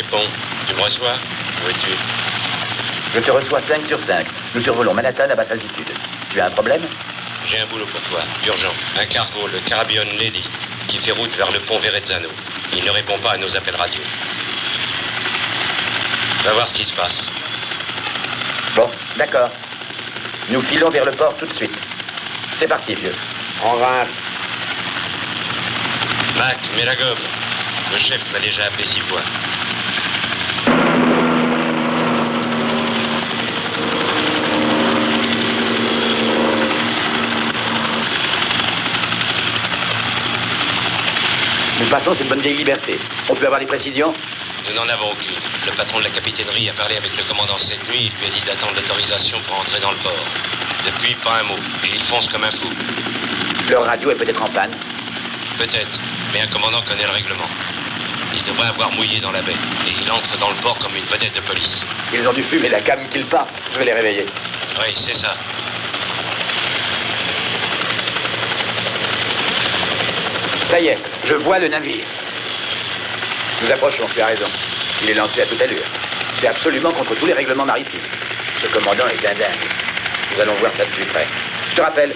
Réponds. Tu me reçois? Où es-tu? Je te reçois 5 sur 5. Nous survolons Manhattan à basse altitude. Tu as un problème? J'ai un boulot pour toi, urgent. Un cargo, le Caribbean Lady, qui fait route vers le pont Verrazzano. Il ne répond pas à nos appels radio. Va voir ce qui se passe. Bon, d'accord. Nous filons vers le port tout de suite. C'est parti, vieux. On va. Mac, mets la gomme. Le chef m'a déjà appelé 6 fois. Nous passons cette bonne vieille liberté. On peut avoir des précisions? Nous n'en avons aucune. Le patron de la capitainerie a parlé avec le commandant cette nuit. Il lui a dit d'attendre l'autorisation pour entrer dans le port. Depuis, pas un mot. Et il fonce comme un fou. Leur radio est peut-être en panne. Peut-être, mais un commandant connaît le règlement. Il devrait avoir mouillé dans la baie. Et il entre dans le port comme une vedette de police. Ils ont dû fumer la cam qu'ils passent. Je vais les réveiller. Oui, c'est ça. Ça y est, je vois le navire. Nous approchons, tu as raison. Il est lancé à toute allure. C'est absolument contre tous les règlements maritimes. Ce commandant est un dingue. Nous allons voir ça de plus près. Je te rappelle.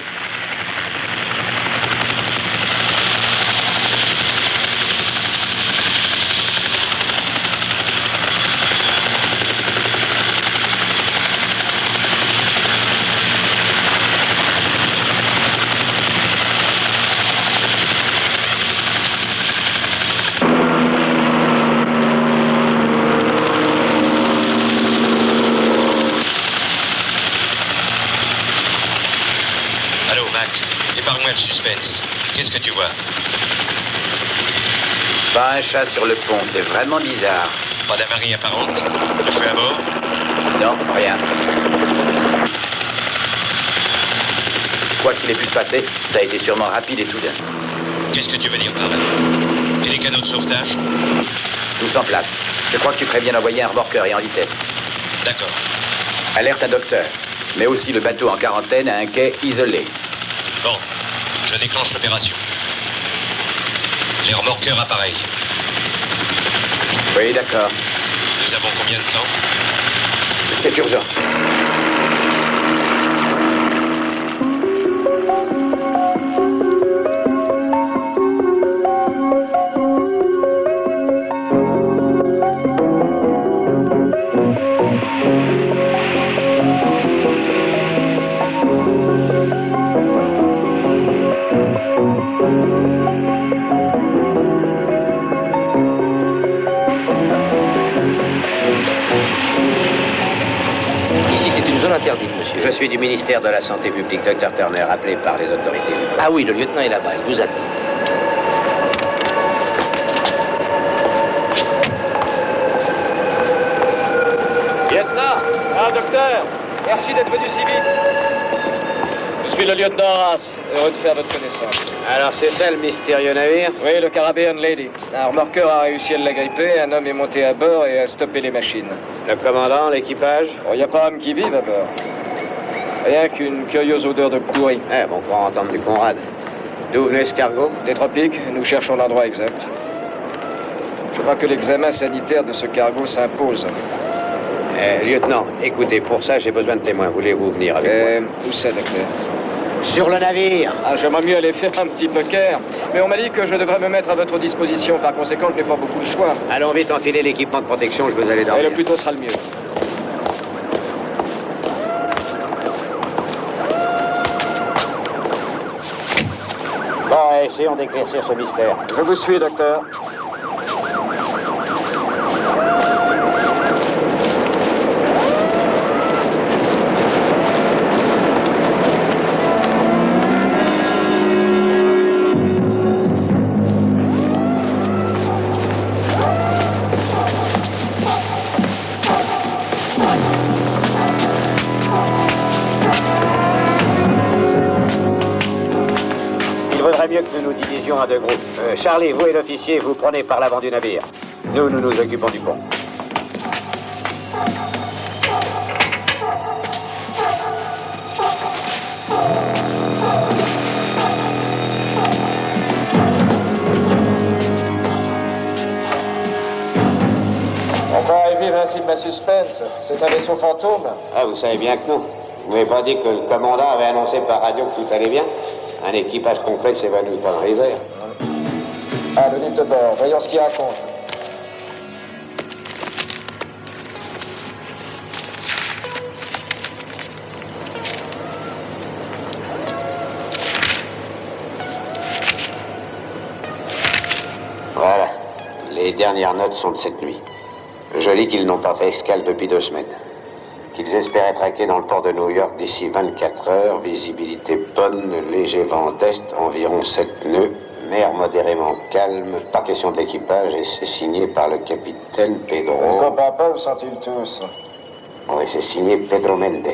Épargne-moi le suspense. Qu'est-ce que tu vois? Pas un chat sur le pont, c'est vraiment bizarre. Pas d'avarie apparente? Le feu à bord? Non, rien. Quoi qu'il ait pu se passer, ça a été sûrement rapide et soudain. Qu'est-ce que tu veux dire par là? Et les canaux de sauvetage? Tous en place. Je crois que tu ferais bien d'envoyer un remorqueur et en vitesse. D'accord. Alerte un docteur. Mais aussi le bateau en quarantaine à un quai isolé. Bon, je déclenche l'opération. Les remorqueurs appareillent. Oui, d'accord. Nous avons combien de temps? C'est urgent. Interdite, monsieur. Je suis du ministère de la Santé publique, Dr Turner, appelé par les autorités. Ah oui, le lieutenant est là-bas, il vous attend. Lieutenant! Ah, docteur, merci d'être venu si vite. Je suis le lieutenant Arras, heureux de faire votre connaissance. Alors c'est ça le mystérieux navire? Oui, le Caribbean Lady. Un remorqueur a réussi à l'agripper, un homme est monté à bord et a stoppé les machines. Le commandant, l'équipage? Il n'y a pas homme qui vive à bord. Rien qu'une curieuse odeur de pourri. Eh, bon, on entendre du Conrad. D'où venait ce cargo? Des tropiques, nous cherchons l'endroit exact. Je crois que l'examen sanitaire de ce cargo s'impose. Lieutenant, écoutez, pour ça, j'ai besoin de témoins. Voulez-vous venir avec moi? Où c'est, docteur? Sur le navire! Ah, j'aimerais mieux aller faire un petit poker. Mais on m'a dit que je devrais me mettre à votre disposition. Par conséquent, je n'ai pas beaucoup de choix. Allons vite, enfilez l'équipement de protection, je veux aller Et dormir. le plus tôt sera le mieux. Bon, essayons d'éclaircir ce mystère. Je vous suis, docteur. Mieux que nous nous divisions en deux groupes. Charlie, vous et l'officier, vous prenez par l'avant du navire. Nous nous occupons du pont. pas suspense. C'est un vaisseau fantôme. Ah, vous savez bien que non. Vous n'avez pas dit que le commandant avait annoncé par radio que tout allait bien? Un équipage complet s'évanouit pas dans les airs. Ah, le livre de bord. Voyons ce qu'il raconte. Voilà. Les dernières notes sont de cette nuit. Je lis qu'ils n'ont pas fait escale depuis 2 semaines. Qu'ils espéraient traquer dans le port de New York d'ici 24 heures. Visibilité bonne, léger vent d'est, environ 7 nœuds. Mer modérément calme, pas question de l'équipage, et c'est signé par le capitaine Pedro... On ne comprend pas où sont-ils tous? Oui, c'est signé Pedro Mendes.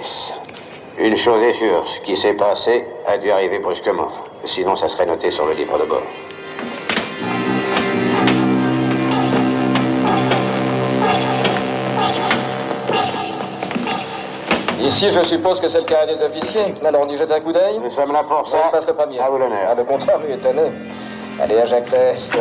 Une chose est sûre, ce qui s'est passé a dû arriver brusquement. Sinon, ça serait noté sur le livre de bord. Ici, je suppose que c'est le cas des officiers. Alors, on y jette un coup d'œil? Nous sommes là pour ça. Ça se passe le premier. À vous l'honneur. Ah, le contraire lui étonné. Allez, à Jacques Test.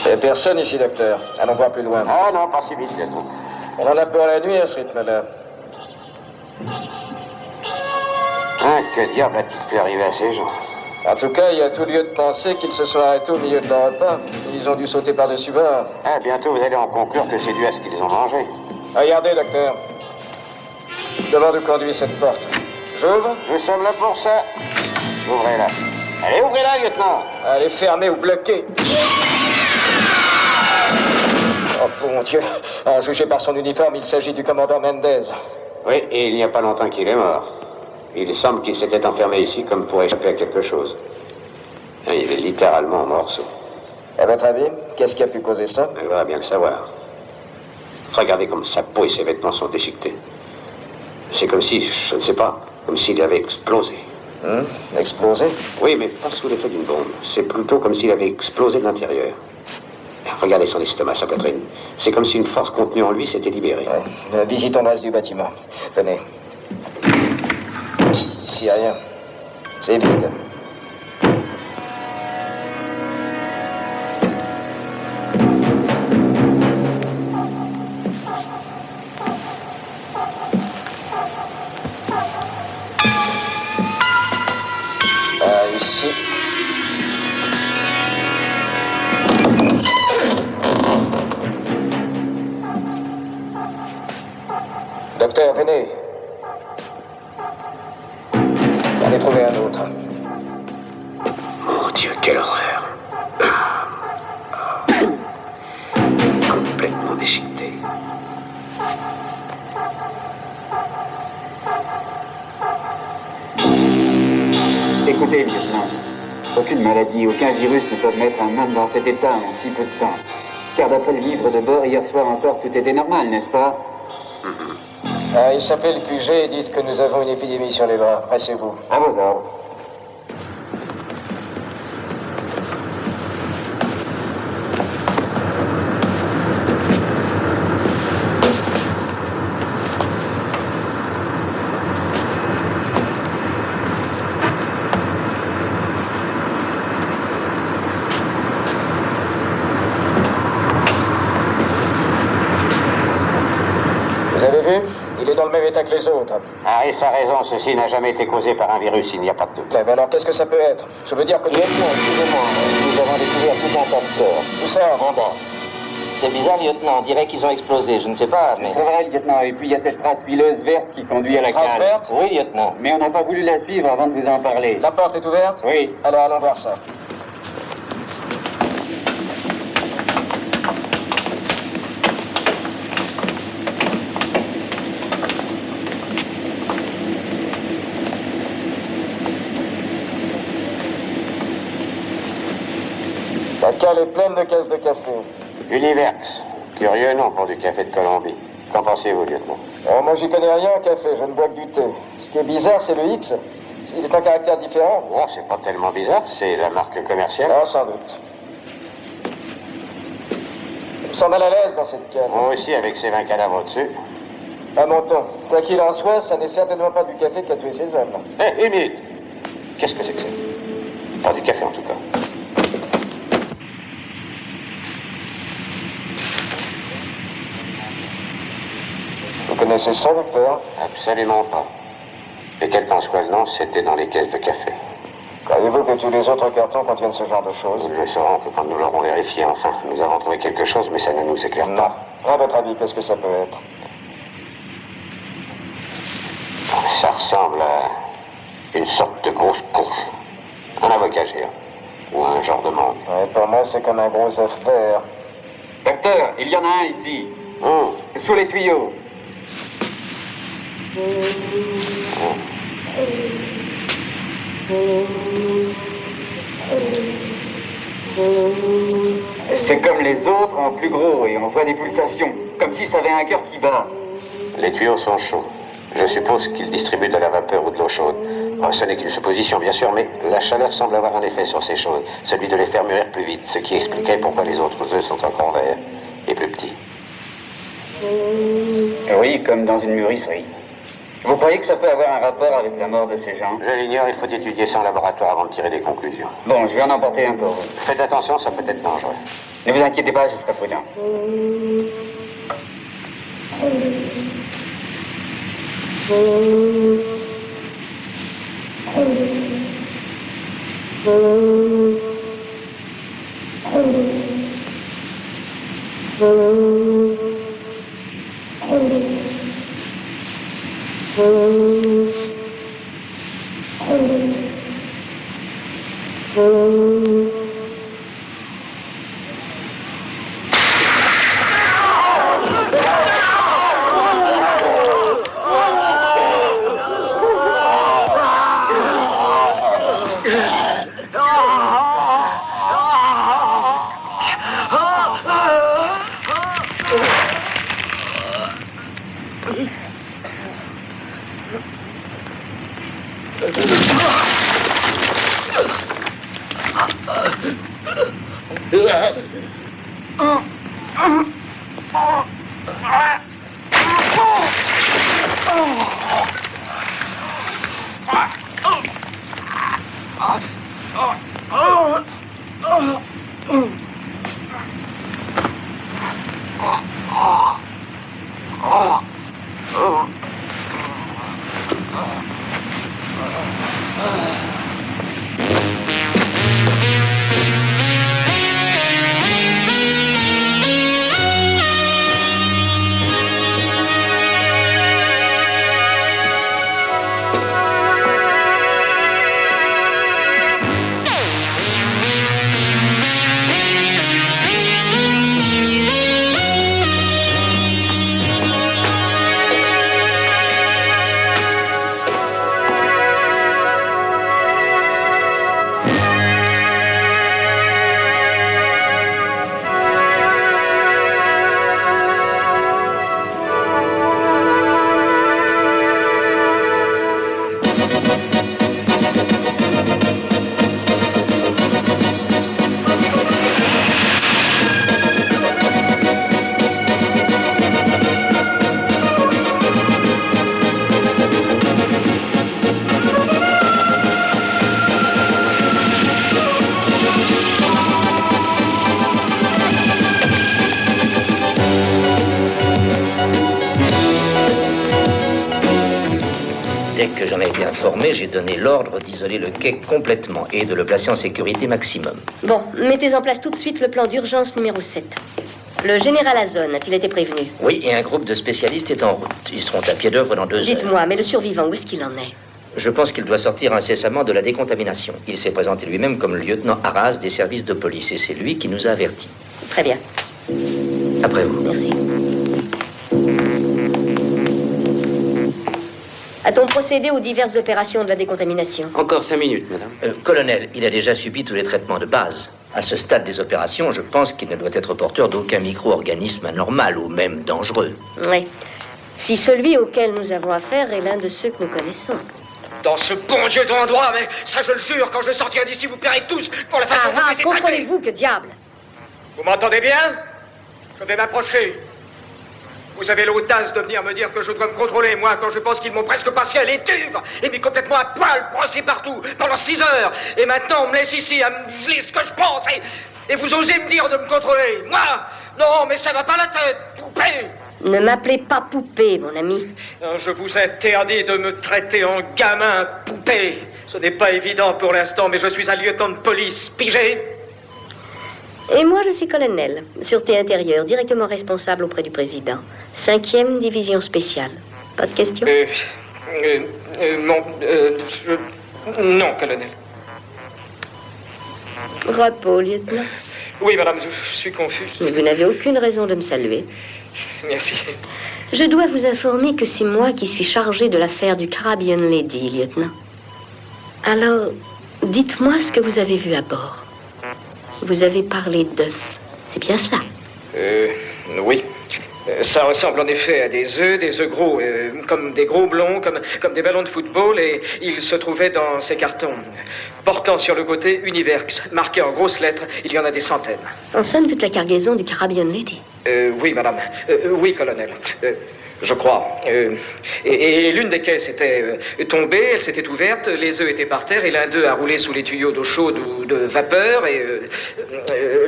Il n'y a personne ici, docteur. Allons voir plus loin. Ah non, pas si vite, lieutenant. On en a peur la nuit à ce rythme-là. Hein, que diable a-t-il pu arriver à ces gens? En tout cas, il y a tout lieu de penser qu'ils se sont arrêtés au milieu de leur repas. Ils ont dû sauter par-dessus bord. Ah, bientôt vous allez en conclure que c'est dû à ce qu'ils ont mangé. Regardez, docteur. Devant nous conduit cette porte. J'ouvre? Nous sommes là pour ça. Ouvrez-la. Allez, ouvrez-la, lieutenant. Elle est fermée ou bloquée. Oh, bon Dieu. En jugé par son uniforme, il s'agit du commandant Mendez. Oui, et il n'y a pas longtemps qu'il est mort. Il semble qu'il s'était enfermé ici comme pour échapper à quelque chose. Il est littéralement en morceaux. À votre avis, qu'est-ce qui a pu causer ça? On va bien le savoir. Regardez comme sa peau et ses vêtements sont déchiquetés. C'est comme si, je ne sais pas, comme s'il avait explosé. Explosé? Oui, mais pas sous l'effet d'une bombe. C'est plutôt comme s'il avait explosé de l'intérieur. Regardez son estomac, sa poitrine. C'est comme si une force contenue en lui s'était libérée. Ouais. Visitons le reste du bâtiment. Tenez. Ici, rien. C'est vide. Ici. Docteur, venez. J'en ai trouvé un autre. Mon Dieu, quelle horreur. Complètement déchiqueté. Écoutez, lieutenant, aucune maladie, aucun virus ne peut mettre un homme dans cet état en si peu de temps. Car d'après le livre de bord, hier soir encore, tout était normal, n'est-ce pas? Il s'appelle QG et dites que nous avons une épidémie sur les bras. Pressez-vous. À vos ordres. Vous avez vu? Il est dans le même état que les autres. Harris a raison, ceci n'a jamais été causé par un virus, il n'y a pas de doute. Mais alors, qu'est-ce que ça peut être? Je veux dire que... Lieutenant, excusez-moi, nous avons découvert tout un tas de corps. Où ça, en bas? C'est bizarre, lieutenant, on dirait qu'ils ont explosé, je ne sais pas, mais... C'est vrai, lieutenant, et puis il y a cette trace fileuse verte qui conduit à la Trace cale. verte? Oui, lieutenant. Mais on n'a pas voulu la suivre avant de vous en parler. La porte est ouverte? Oui. Alors, allons voir ça. La cale est pleine de caisses de café. Univerx. Curieux nom pour du café de Colombie. Qu'en pensez-vous, lieutenant? Oh, moi, j'y connais rien en café, je ne bois que du thé. Ce qui est bizarre, c'est le X. Il est en caractère différent. Oh, c'est pas tellement bizarre, c'est la marque commerciale. Ah, sans doute. Il me semble à l'aise dans cette cave. Moi aussi, avec ses 20 cadavres au-dessus. Ah, mon temps. Quoi qu'il en soit, ça n'est certainement pas du café qui a tué ces hommes. Une minute. Qu'est-ce que c'est que ça? Pas du café, en tout cas. Mais c'est ça, docteur? Absolument pas. Et quel qu'en soit le nom, c'était dans les caisses de café. Croyez-vous que tous les autres cartons contiennent ce genre de choses? Nous le saurons que quand nous l'aurons vérifié, enfin. Nous avons trouvé quelque chose, mais ça ne nous éclaire Non. pas. À votre avis, qu'est-ce que ça peut être? Ça ressemble à une sorte de grosse courge. Un avocat géant. Ou un genre de monde. Ouais, pour moi, c'est comme un gros œuf vert. Docteur, il y en a un ici. Sous les tuyaux. C'est comme les autres en plus gros et on voit des pulsations, comme si ça avait un cœur qui bat. Les tuyaux sont chauds. Je suppose qu'ils distribuent de la vapeur ou de l'eau chaude. Oh, ce n'est qu'une supposition, bien sûr, mais la chaleur semble avoir un effet sur ces choses, celui de les faire mûrir plus vite, ce qui expliquerait pourquoi les autres œufs sont encore verts et plus petits. Oui, comme dans une mûrisserie. Vous croyez que ça peut avoir un rapport avec la mort de ces gens? Je l'ignore, il faut étudier ça en laboratoire avant de tirer des conclusions. Bon, je vais en emporter un pour vous. Faites attention, ça peut être dangereux. Ne vous inquiétez pas, ce sera prudent. Dès que j'en ai été informé, j'ai donné l'ordre d'isoler le quai complètement et de le placer en sécurité maximum. Bon, mettez en place tout de suite le plan d'urgence numéro 7. Le général Azon a-t-il été prévenu? Oui, et un groupe de spécialistes est en route. Ils seront à pied d'œuvre dans 2 heures. Dites-moi, mais le survivant, où est-ce qu'il en est? Je pense qu'il doit sortir incessamment de la décontamination. Il s'est présenté lui-même comme le lieutenant Arras des services de police, et c'est lui qui nous a avertis. Très bien. Après vous. Merci. A-t-on procédé aux diverses opérations de la décontamination? Encore 5 minutes, madame. Colonel, il a déjà subi tous les traitements de base. À ce stade des opérations, je pense qu'il ne doit être porteur d'aucun micro-organisme anormal ou même dangereux. Oui. Si celui auquel nous avons affaire est l'un de ceux que nous connaissons. Dans ce bon Dieu d'endroit, mais ça je le jure, quand je sortirai d'ici, vous paierez tous pour la façon dont vous Arras, contrôlez-vous, que diable! Vous m'entendez bien? Je vais m'approcher. Vous avez l'audace de venir me dire que je dois me contrôler, moi, quand je pense qu'ils m'ont presque passé à l'étude et mis complètement à poil, brossé partout, pendant 6 heures. Et maintenant, on me laisse ici à me geler ce que je pense et vous osez me dire de me contrôler. Moi? Non, mais ça va pas la tête, poupée. Ne m'appelez pas poupée, mon ami. Je vous interdis de me traiter en gamin, poupée. Ce n'est pas évident pour l'instant, mais je suis un lieutenant de police, pigé. Et moi, je suis colonel, sûreté intérieure, directement responsable auprès du président. 5e division spéciale. Pas de questions? Non, colonel. Repos, lieutenant. Oui, madame, je suis confus. Mais vous n'avez aucune raison de me saluer. Merci. Je dois vous informer que c'est moi qui suis chargé de l'affaire du Caribbean Lady, lieutenant. Alors, dites-moi ce que vous avez vu à bord. Vous avez parlé d'œufs. C'est bien cela? Oui. Ça ressemble en effet à des œufs gros, comme des gros blonds, comme des ballons de football, et ils se trouvaient dans ces cartons, portant sur le côté Univerx, marqué en grosses lettres. Il y en a des centaines. En somme, toute la cargaison du Caribbean Lady. Oui, madame. Oui, colonel. Je crois. Et l'une des caisses était tombée, elle s'était ouverte, les œufs étaient par terre, et l'un d'eux a roulé sous les tuyaux d'eau chaude ou de vapeur, et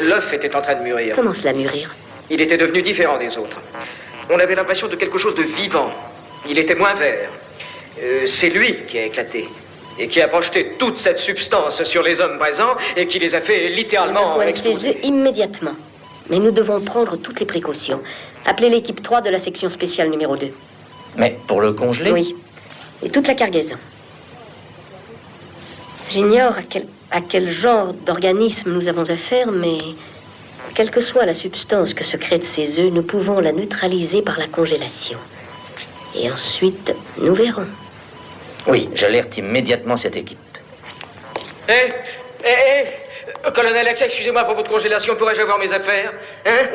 l'œuf était en train de mûrir. Comment cela mûrir? Il était devenu différent des autres. On avait l'impression de quelque chose de vivant. Il était moins vert. C'est lui qui a éclaté et qui a projeté toute cette substance sur les hommes présents et qui les a fait littéralement exploser. Ces œufs immédiatement. Mais nous devons prendre toutes les précautions. Appelez l'équipe 3 de la section spéciale numéro 2. Mais pour le congeler? Oui. Et toute la cargaison. J'ignore à quel genre d'organisme nous avons affaire, mais quelle que soit la substance que secrètent ces œufs, nous pouvons la neutraliser par la congélation. Et ensuite, nous verrons. Oui, j'alerte immédiatement cette équipe. Colonel X, excusez-moi pour votre congélation, pourrais-je avoir mes affaires?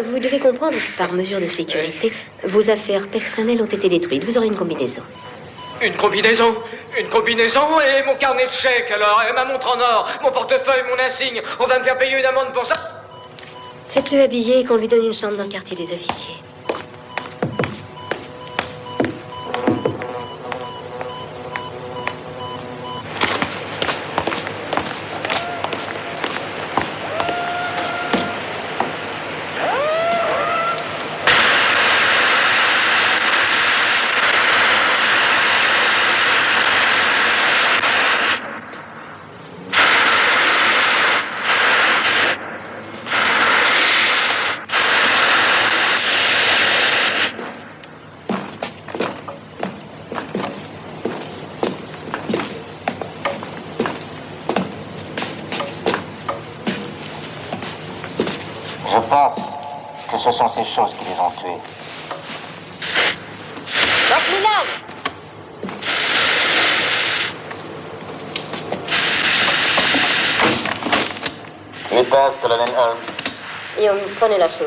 Vous devez comprendre que par mesure de sécurité, vos affaires personnelles ont été détruites. Vous aurez une combinaison. Une combinaison? Une combinaison? Et mon carnet de chèques, alors? Et ma montre en or? Mon portefeuille, mon insigne? On va me faire payer une amende pour ça? Faites-le habiller et qu'on lui donne une chambre dans le quartier des officiers. Je pense que ce sont ces choses qui les ont tués. Les bases, colonel Holmes. Et on prenait la chose.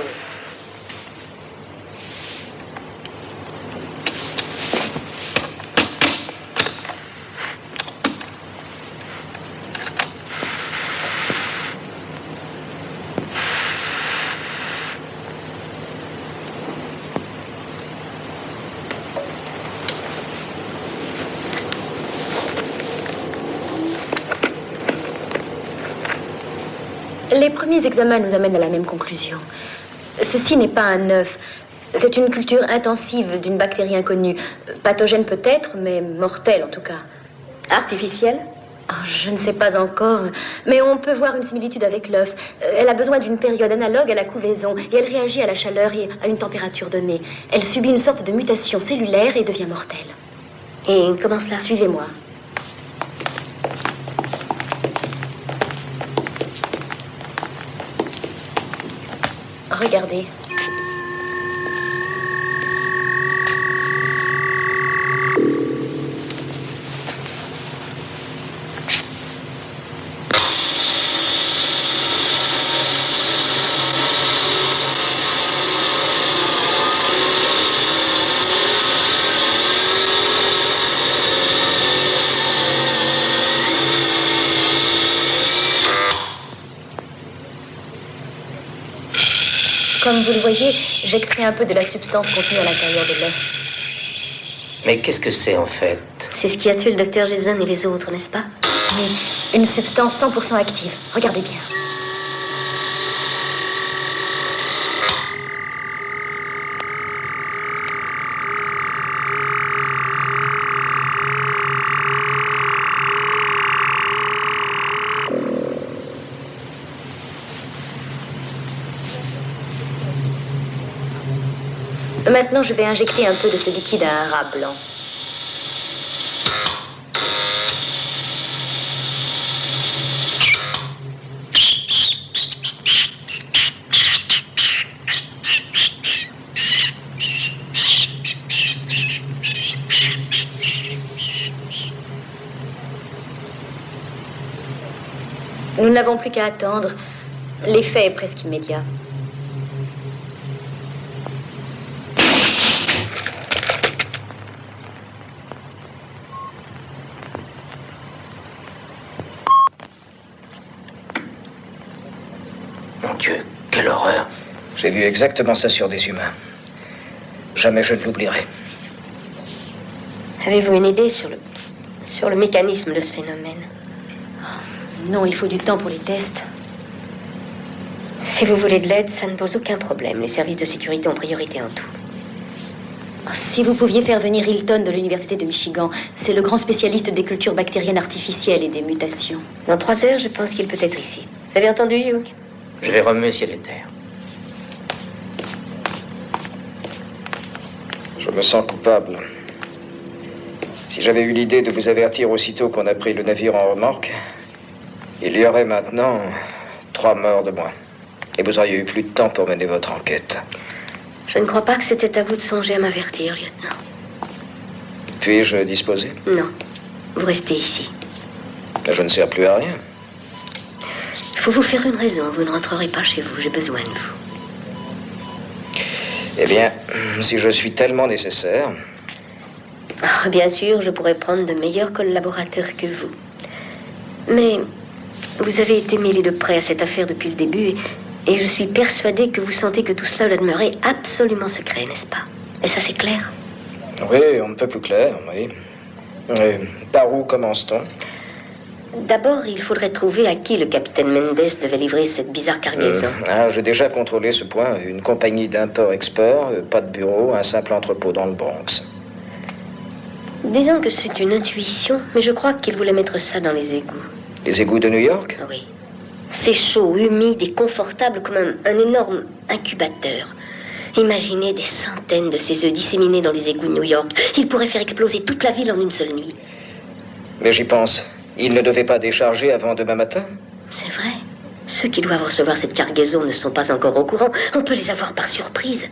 Les premiers examens nous amènent à la même conclusion. Ceci n'est pas un œuf. C'est une culture intensive d'une bactérie inconnue. Pathogène peut-être, mais mortelle en tout cas. Artificielle? Je ne sais pas encore, mais on peut voir une similitude avec l'œuf. Elle a besoin d'une période analogue à la couvaison et elle réagit à la chaleur et à une température donnée. Elle subit une sorte de mutation cellulaire et devient mortelle. Et comment cela? Suivez-moi. Regardez. Comme vous le voyez, j'extrais un peu de la substance contenue à l'intérieur de l'œuf. Mais qu'est-ce que c'est en fait? C'est ce qui a tué le docteur Jason et les autres, n'est-ce pas? Oui, une substance 100% active. Regardez bien. Maintenant, je vais injecter un peu de ce liquide à un rat blanc. Nous n'avons plus qu'à attendre. L'effet est presque immédiat. Mon Dieu, quelle horreur. J'ai vu exactement ça sur des humains. Jamais je ne l'oublierai. Avez-vous une idée sur le mécanisme de ce phénomène? Non, il faut du temps pour les tests. Si vous voulez de l'aide, ça ne pose aucun problème. Les services de sécurité ont priorité en tout. Si vous pouviez faire venir Hilton de l'Université de Michigan, c'est le grand spécialiste des cultures bactériennes artificielles et des mutations. Dans 3 heures, je pense qu'il peut être ici. Vous avez entendu, Hugh? Je vais remuer ciel et terre. Je me sens coupable. Si j'avais eu l'idée de vous avertir aussitôt qu'on a pris le navire en remorque, il y aurait maintenant 3 morts de moins. Et vous auriez eu plus de temps pour mener votre enquête. Je ne crois pas que c'était à vous de songer à m'avertir, lieutenant. Puis-je disposer? Non. Vous restez ici. Je ne sers plus à rien. Il faut vous faire une raison. Vous ne rentrerez pas chez vous. J'ai besoin de vous. Eh bien, si je suis tellement nécessaire... Oh, bien sûr, je pourrais prendre de meilleurs collaborateurs que vous. Mais vous avez été mêlé de près à cette affaire depuis le début et je suis persuadée que vous sentez que tout cela doit demeurer absolument secret, n'est-ce pas? Et ça, c'est clair? Oui, on ne peut plus clair, oui. Par où commence-t-on? D'abord, il faudrait trouver à qui le capitaine Mendes devait livrer cette bizarre cargaison. J'ai déjà contrôlé ce point. Une compagnie d'import-export, pas de bureau, un simple entrepôt dans le Bronx. Disons que c'est une intuition, mais je crois qu'il voulait mettre ça dans les égouts. Les égouts de New York? Oui. C'est chaud, humide et confortable comme un énorme incubateur. Imaginez des centaines de ces œufs disséminés dans les égouts de New York. Ils pourraient faire exploser toute la ville en une seule nuit. Mais j'y pense. Ils ne devaient pas décharger avant demain matin? C'est vrai. Ceux qui doivent recevoir cette cargaison ne sont pas encore au courant. On peut les avoir par surprise.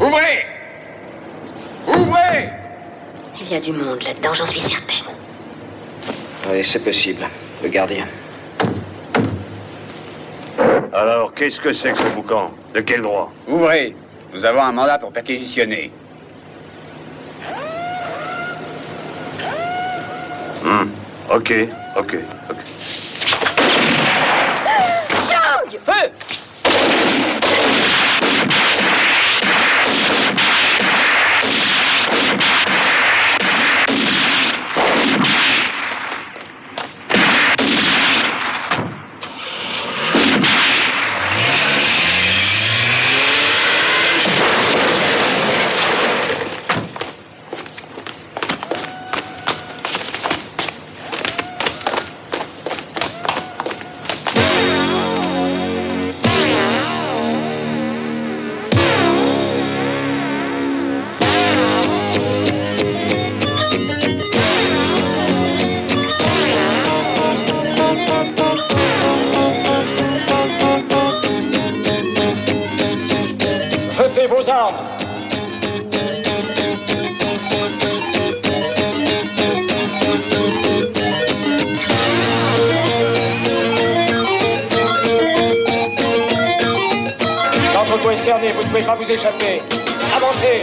Ouvrez! Ouvrez! Il y a du monde là-dedans, j'en suis certaine. Oui, c'est possible. Le gardien. Alors, qu'est-ce que c'est que ce boucan? De quel droit? Ouvrez. Nous avons un mandat pour perquisitionner. Ok. Young! Feu! Jetez vos armes! L'entrepôt est cerné, vous ne pouvez pas vous échapper. Avancez!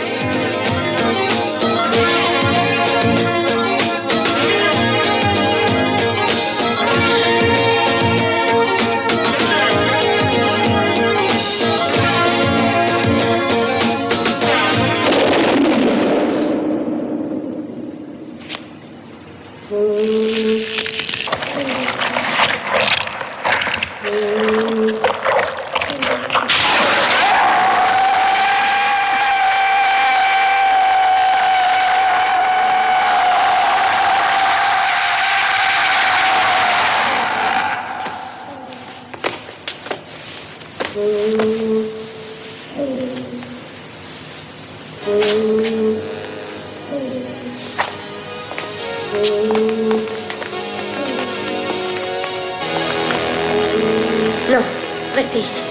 Non, restez ici.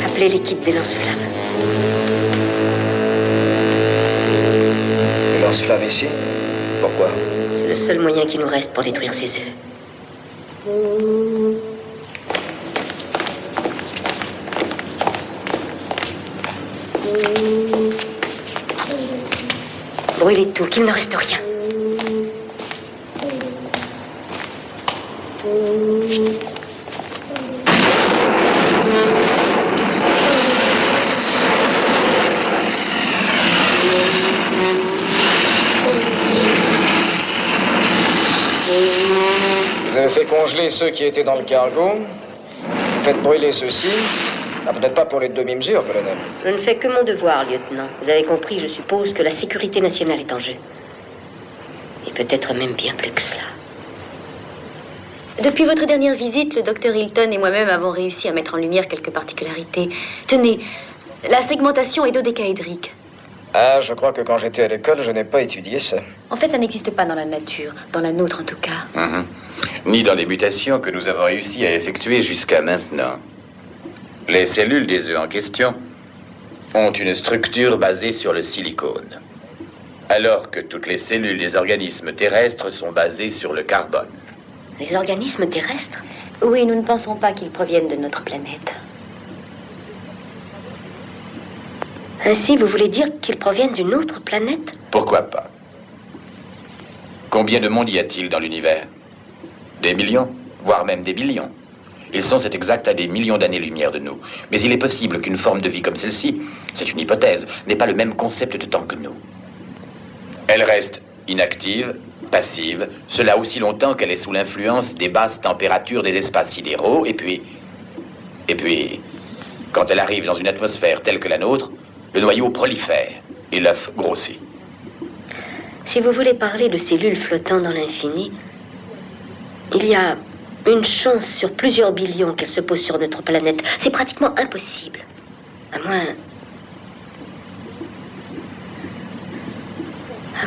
Appelez l'équipe des lance-flammes. Les lance-flammes ici? Pourquoi? C'est le seul moyen qui nous reste pour détruire ces œufs. Brûlez tout, qu'il ne reste rien. Vous avez fait congeler ceux qui étaient dans le cargo. Vous faites brûler ceux-ci. Ah, peut-être pas pour les demi-mesures, colonel. Je ne fais que mon devoir, lieutenant. Vous avez compris, je suppose, que la sécurité nationale est en jeu. Et peut-être même bien plus que cela. Depuis votre dernière visite, le docteur Hilton et moi-même avons réussi à mettre en lumière quelques particularités. Tenez, la segmentation est dodécaédrique. Ah, je crois que quand j'étais à l'école, je n'ai pas étudié ça. En fait, ça n'existe pas dans la nature, dans la nôtre en tout cas. Ni dans les mutations que nous avons réussi à effectuer jusqu'à maintenant. Les cellules des œufs en question ont une structure basée sur le silicone, alors que toutes les cellules des organismes terrestres sont basées sur le carbone. Les organismes terrestres? Oui, nous ne pensons pas qu'ils proviennent de notre planète. Ainsi, vous voulez dire qu'ils proviennent d'une autre planète? Pourquoi pas? Combien de mondes y a-t-il dans l'univers? Des millions, voire même des billions. Ils sont, c'est exact, à des millions d'années-lumière de nous. Mais il est possible qu'une forme de vie comme celle-ci, c'est une hypothèse, n'ait pas le même concept de temps que nous. Elle reste inactive, passive, cela aussi longtemps qu'elle est sous l'influence des basses températures des espaces sidéraux, et puis, quand elle arrive dans une atmosphère telle que la nôtre, le noyau prolifère et l'œuf grossit. Si vous voulez parler de cellules flottant dans l'infini, il y a une chance sur plusieurs billions qu'elles se posent sur notre planète. C'est pratiquement impossible. À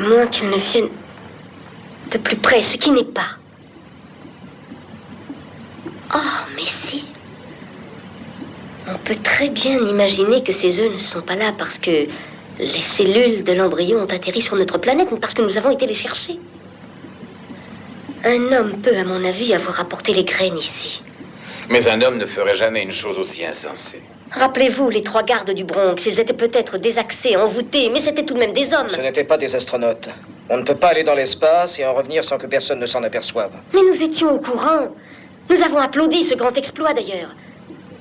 moins qu'elles ne viennent de plus près, ce qui n'est pas. Oh, mais si. On peut très bien imaginer que ces œufs ne sont pas là parce que les cellules de l'embryon ont atterri sur notre planète, mais parce que nous avons été les chercher. Un homme peut, à mon avis, avoir apporté les graines ici. Mais un homme ne ferait jamais une chose aussi insensée. Rappelez-vous les 3 gardes du Bronx. Ils étaient peut-être désaxés, envoûtés, mais c'était tout de même des hommes. Ce n'étaient pas des astronautes. On ne peut pas aller dans l'espace et en revenir sans que personne ne s'en aperçoive. Mais nous étions au courant. Nous avons applaudi ce grand exploit, d'ailleurs.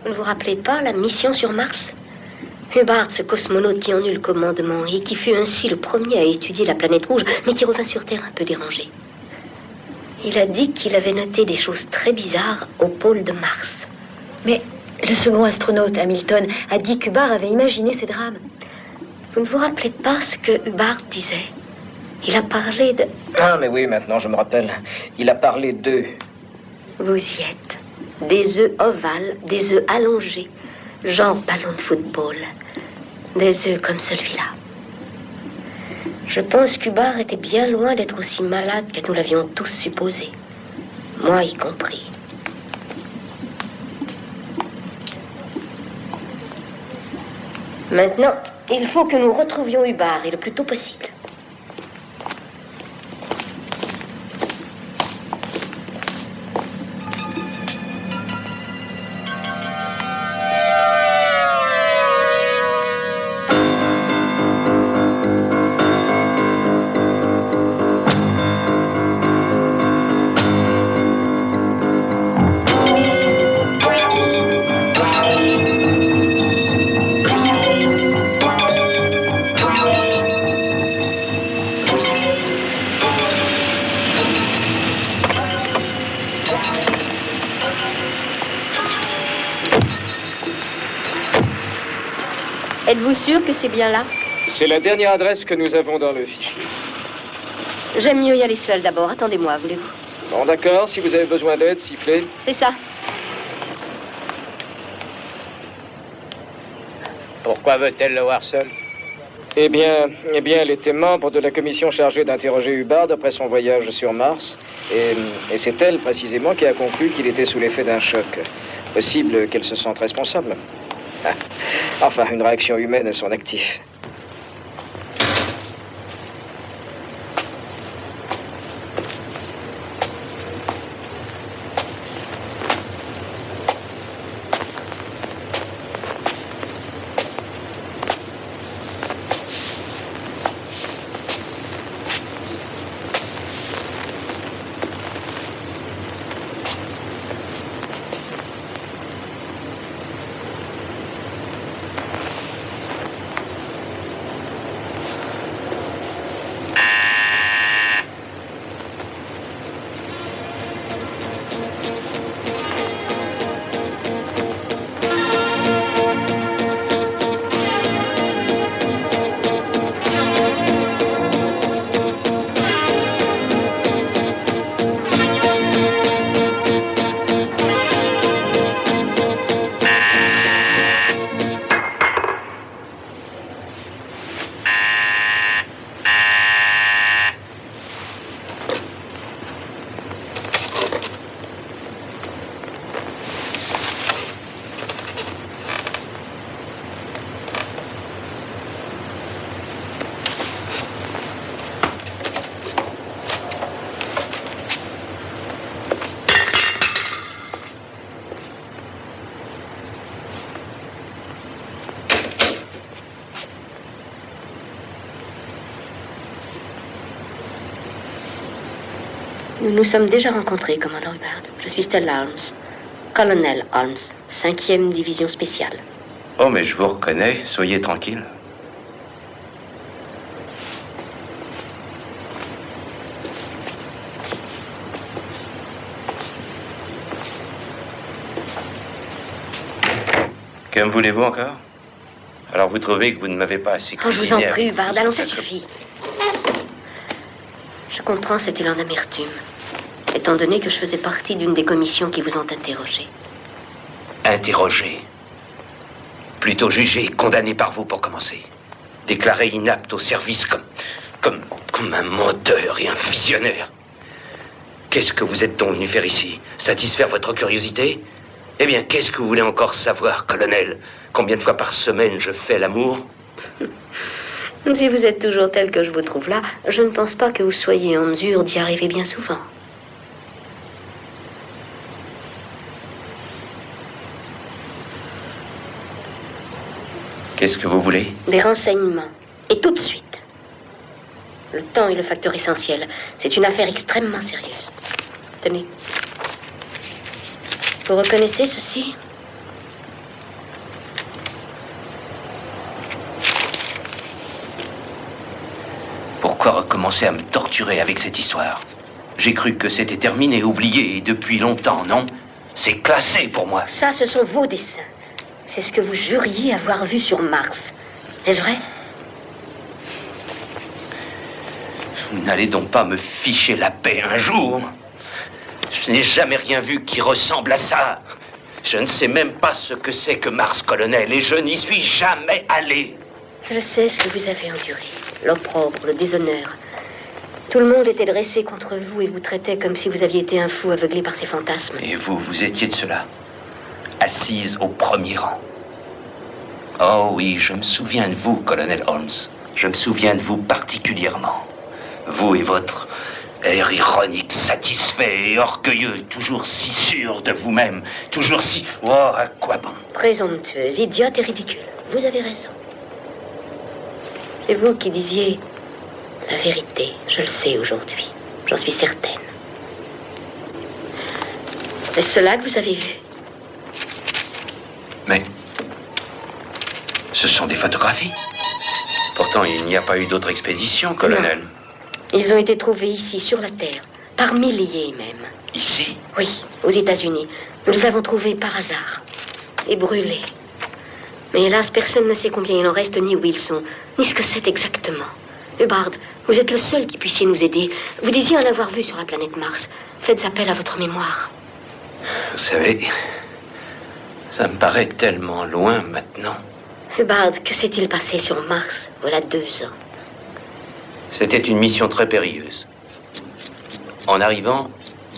Vous ne vous rappelez pas la mission sur Mars? Hubbard, ce cosmonaute qui en eut le commandement et qui fut ainsi le premier à étudier la planète rouge, mais qui revint sur Terre un peu dérangé. Il a dit qu'il avait noté des choses très bizarres au pôle de Mars. Mais le second astronaute, Hamilton, a dit qu'Hubbard avait imaginé ces drames. Vous ne vous rappelez pas ce que Hubbard disait? Il a parlé de... Ah, mais oui, maintenant je me rappelle. Il a parlé d'eux. Vous y êtes. Des œufs ovales, des œufs allongés, genre ballon de football. Des œufs comme celui-là. Je pense qu'Hubbard était bien loin d'être aussi malade que nous l'avions tous supposé. Moi y compris. Maintenant, il faut que nous retrouvions Hubbard, et le plus tôt possible. Êtes-vous sûr que c'est bien là? C'est la dernière adresse que nous avons dans le fichier. J'aime mieux y aller seul d'abord. Attendez-moi, voulez-vous? Bon, d'accord. Si vous avez besoin d'aide, sifflez. C'est ça. Pourquoi veut-elle le voir seul? Eh bien, elle était membre de la commission chargée d'interroger Hubbard après son voyage sur Mars. Et c'est elle, précisément, qui a conclu qu'il était sous l'effet d'un choc. Possible qu'elle se sente responsable. Enfin, une réaction humaine à son actif. Nous nous sommes déjà rencontrés, commandant Hubbard. Je suis Stella Holmes, colonel Holmes, 5e division spéciale. Oh, mais je vous reconnais. Soyez tranquille. Que me voulez-vous encore? Alors vous trouvez que vous ne m'avez pas assez Oh, je vous en cuisiné prie, avec Hubbard, tout allons, ce ça sacre- suffit. Je comprends cet élan d'amertume, étant donné que je faisais partie d'une des commissions qui vous ont interrogé. Interrogé. Plutôt jugé et condamné par vous pour commencer. Déclaré inapte au service comme un menteur et un visionnaire. Qu'est-ce que vous êtes donc venu faire ici? Satisfaire votre curiosité? Eh bien, qu'est-ce que vous voulez encore savoir, colonel? Combien de fois par semaine je fais l'amour? Si vous êtes toujours tel que je vous trouve là, je ne pense pas que vous soyez en mesure d'y arriver bien souvent. Qu'est-ce que vous voulez? Des renseignements. Et tout de suite. Le temps est le facteur essentiel. C'est une affaire extrêmement sérieuse. Tenez. Vous reconnaissez ceci? Pourquoi recommencer à me torturer avec cette histoire? J'ai cru que c'était terminé, oublié, et depuis longtemps, non? C'est classé pour moi. Ça, ce sont vos dessins. C'est ce que vous juriez avoir vu sur Mars. Est-ce vrai? Vous n'allez donc pas me ficher la paix un jour? Je n'ai jamais rien vu qui ressemble à ça. Je ne sais même pas ce que c'est que Mars, colonel, et je n'y suis jamais allé. Je sais ce que vous avez enduré. L'opprobre, le déshonneur. Tout le monde était dressé contre vous et vous traitait comme si vous aviez été un fou aveuglé par ses fantasmes. Et vous, vous étiez de cela, assise au premier rang. Oh oui, je me souviens de vous, colonel Holmes. Je me souviens de vous particulièrement. Vous et votre air ironique, satisfait et orgueilleux, toujours si sûr de vous-même, toujours si... Oh, à quoi bon? Présomptueuse, idiote et ridicule. Vous avez raison. C'est vous qui disiez la vérité. Je le sais aujourd'hui. J'en suis certaine. Est-ce cela que vous avez vu? Mais... ce sont des photographies. Pourtant, il n'y a pas eu d'autre expédition, colonel. Non. Ils ont été trouvés ici, sur la Terre. Par milliers même. Ici? Oui, aux États-Unis. Nous les avons trouvés par hasard. Et brûlés. Mais hélas, personne ne sait combien il en reste, ni où ils sont, ni ce que c'est exactement. Hubbard, vous êtes le seul qui puissiez nous aider. Vous disiez en avoir vu sur la planète Mars. Faites appel à votre mémoire. Vous savez, ça me paraît tellement loin maintenant. Hubbard, que s'est-il passé sur Mars, voilà 2 ans? C'était une mission très périlleuse. En arrivant,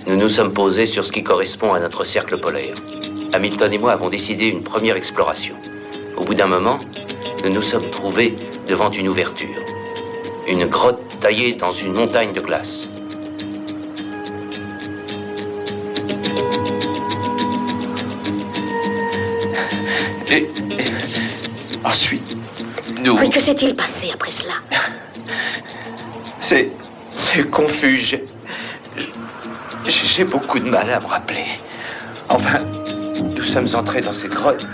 nous nous sommes posés sur ce qui correspond à notre cercle polaire. Hamilton et moi avons décidé une première exploration. Au bout d'un moment, nous nous sommes trouvés devant une ouverture. Une grotte taillée dans une montagne de glace. Et ensuite, nous... Oui, que s'est-il passé après cela? C'est confus. J'ai beaucoup de mal à me rappeler. Enfin, nous sommes entrés dans cette grotte.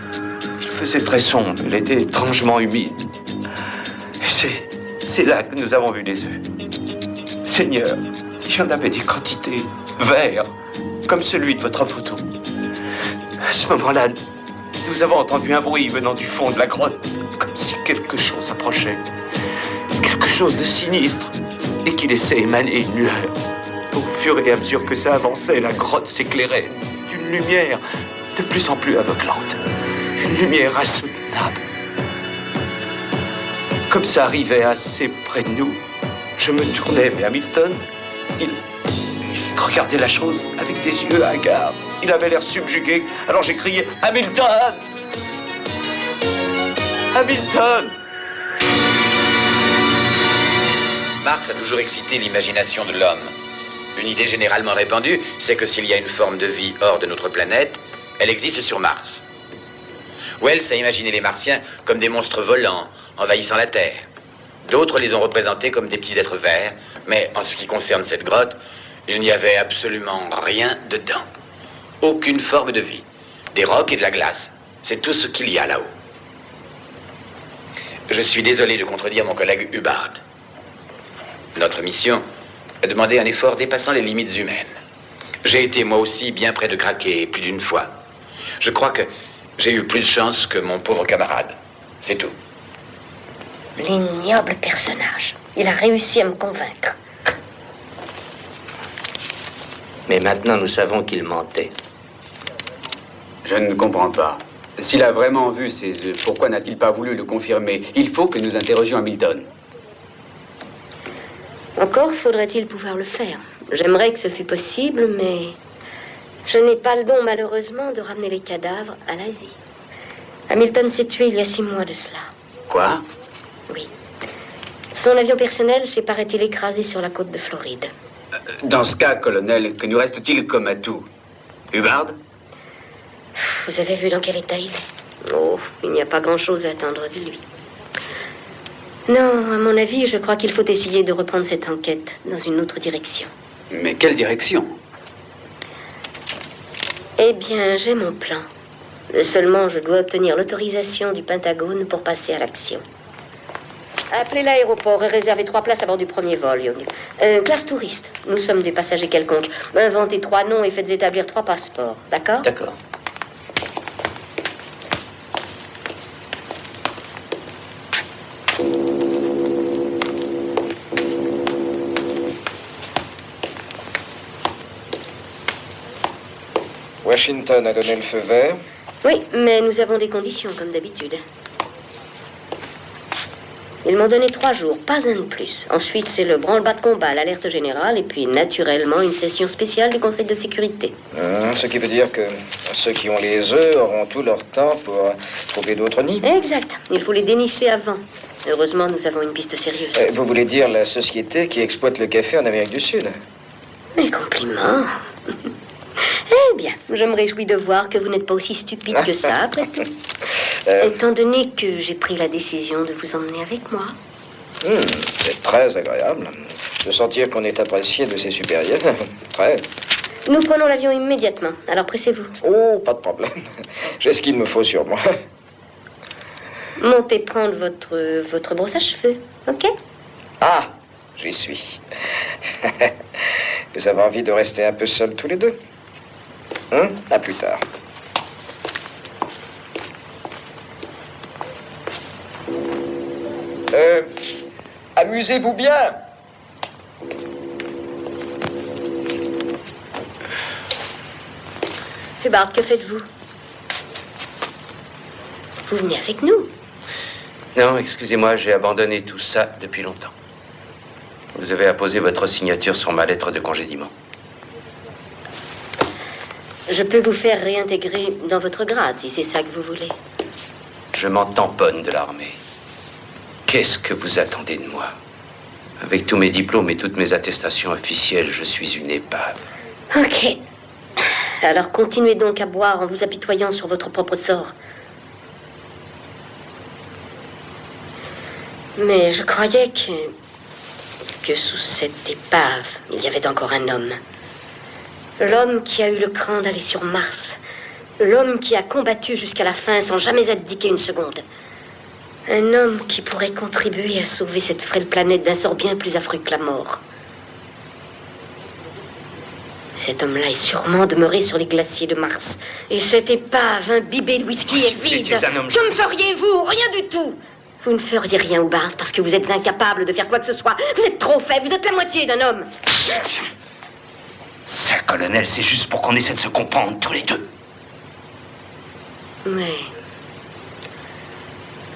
Il faisait très sombre, elle était étrangement humide. Et c'est là que nous avons vu les œufs. Seigneur, il y en avait des quantités, verts, comme celui de votre photo. À ce moment-là, nous avons entendu un bruit venant du fond de la grotte, comme si quelque chose approchait. Quelque chose de sinistre, et qui laissait émaner une lueur. Au fur et à mesure que ça avançait, la grotte s'éclairait d'une lumière de plus en plus aveuglante. Une lumière insoutenable. Comme ça arrivait assez près de nous, je me tournais, mais Hamilton, il regardait la chose avec des yeux hagards. Il avait l'air subjugué, alors j'ai crié « Hamilton ! Hamilton !» Mars a toujours excité l'imagination de l'homme. Une idée généralement répandue, c'est que s'il y a une forme de vie hors de notre planète, elle existe sur Mars. Wells a imaginé les Martiens comme des monstres volants, envahissant la Terre. D'autres les ont représentés comme des petits êtres verts, mais en ce qui concerne cette grotte, il n'y avait absolument rien dedans. Aucune forme de vie. Des rocs et de la glace. C'est tout ce qu'il y a là-haut. Je suis désolé de contredire mon collègue Hubbard. Notre mission a demandé un effort dépassant les limites humaines. J'ai été moi aussi bien près de craquer plus d'une fois. Je crois que j'ai eu plus de chance que mon pauvre camarade. C'est tout. L'ignoble personnage. Il a réussi à me convaincre. Mais maintenant, nous savons qu'il mentait. Je ne comprends pas. S'il a vraiment vu ces œufs, pourquoi n'a-t-il pas voulu le confirmer? Il faut que nous interrogions Hamilton. Encore faudrait-il pouvoir le faire. J'aimerais que ce fût possible, mais je n'ai pas le don, malheureusement, de ramener les cadavres à la vie. Hamilton s'est tué il y a 6 mois de cela. Quoi? Oui. Son avion personnel s'est, paraît-il, écrasé sur la côte de Floride. Dans ce cas, colonel, que nous reste-t-il comme atout? Hubbard? Vous avez vu dans quel état il est? Oh, il n'y a pas grand-chose à attendre de lui. Non, à mon avis, je crois qu'il faut essayer de reprendre cette enquête dans une autre direction. Mais quelle direction? Eh bien, j'ai mon plan. Seulement, je dois obtenir l'autorisation du Pentagone pour passer à l'action. Appelez l'aéroport et réservez 3 places à bord du premier vol, Young. Classe touriste. Nous sommes des passagers quelconques. Inventez 3 noms et faites établir 3 passeports. D'accord? D'accord. Washington a donné le feu vert. Oui, mais nous avons des conditions, comme d'habitude. Ils m'ont donné 3 jours, pas un de plus. Ensuite, c'est le branle-bas de combat, l'alerte générale, et puis, naturellement, une session spéciale du Conseil de sécurité. Ce qui veut dire que ceux qui ont les œufs auront tout leur temps pour trouver d'autres nids. Exact. Il faut les dénicher avant. Heureusement, nous avons une piste sérieuse. Vous voulez dire la société qui exploite le café en Amérique du Sud? Mes compliments. Eh bien, je me réjouis de voir que vous n'êtes pas aussi stupide que ça, après tout. Étant donné que j'ai pris la décision de vous emmener avec moi. C'est très agréable de sentir qu'on est apprécié de ses supérieurs. Très. Nous prenons l'avion immédiatement, alors pressez-vous. Oh, pas de problème. J'ai ce qu'il me faut sur moi. Montez prendre votre brosse à cheveux, ok? Ah, j'y suis. Vous avez envie de rester un peu seuls tous les deux? À plus tard. Amusez-vous bien. Hubbard, que faites-vous? Vous venez avec nous? Non, excusez-moi, j'ai abandonné tout ça depuis longtemps. Vous avez apposé votre signature sur ma lettre de congédiement. Je peux vous faire réintégrer dans votre grade, si c'est ça que vous voulez. Je m'en tamponne de l'armée. Qu'est-ce que vous attendez de moi? Avec tous mes diplômes et toutes mes attestations officielles, je suis une épave. Ok. Alors continuez donc à boire en vous apitoyant sur votre propre sort. Mais je croyais que sous cette épave, il y avait encore un homme. L'homme qui a eu le cran d'aller sur Mars. L'homme qui a combattu jusqu'à la fin sans jamais abdiquer une seconde. Un homme qui pourrait contribuer à sauver cette frêle planète d'un sort bien plus affreux que la mort. Cet homme-là est sûrement demeuré sur les glaciers de Mars. Et cette épave imbibée de whisky est vide. Que me feriez-vous? Rien du tout. Vous ne feriez rien, Hubbard, parce que vous êtes incapable de faire quoi que ce soit. Vous êtes trop faible, vous êtes la moitié d'un homme. Ça, colonel, c'est juste pour qu'on essaie de se comprendre tous les deux. Mais...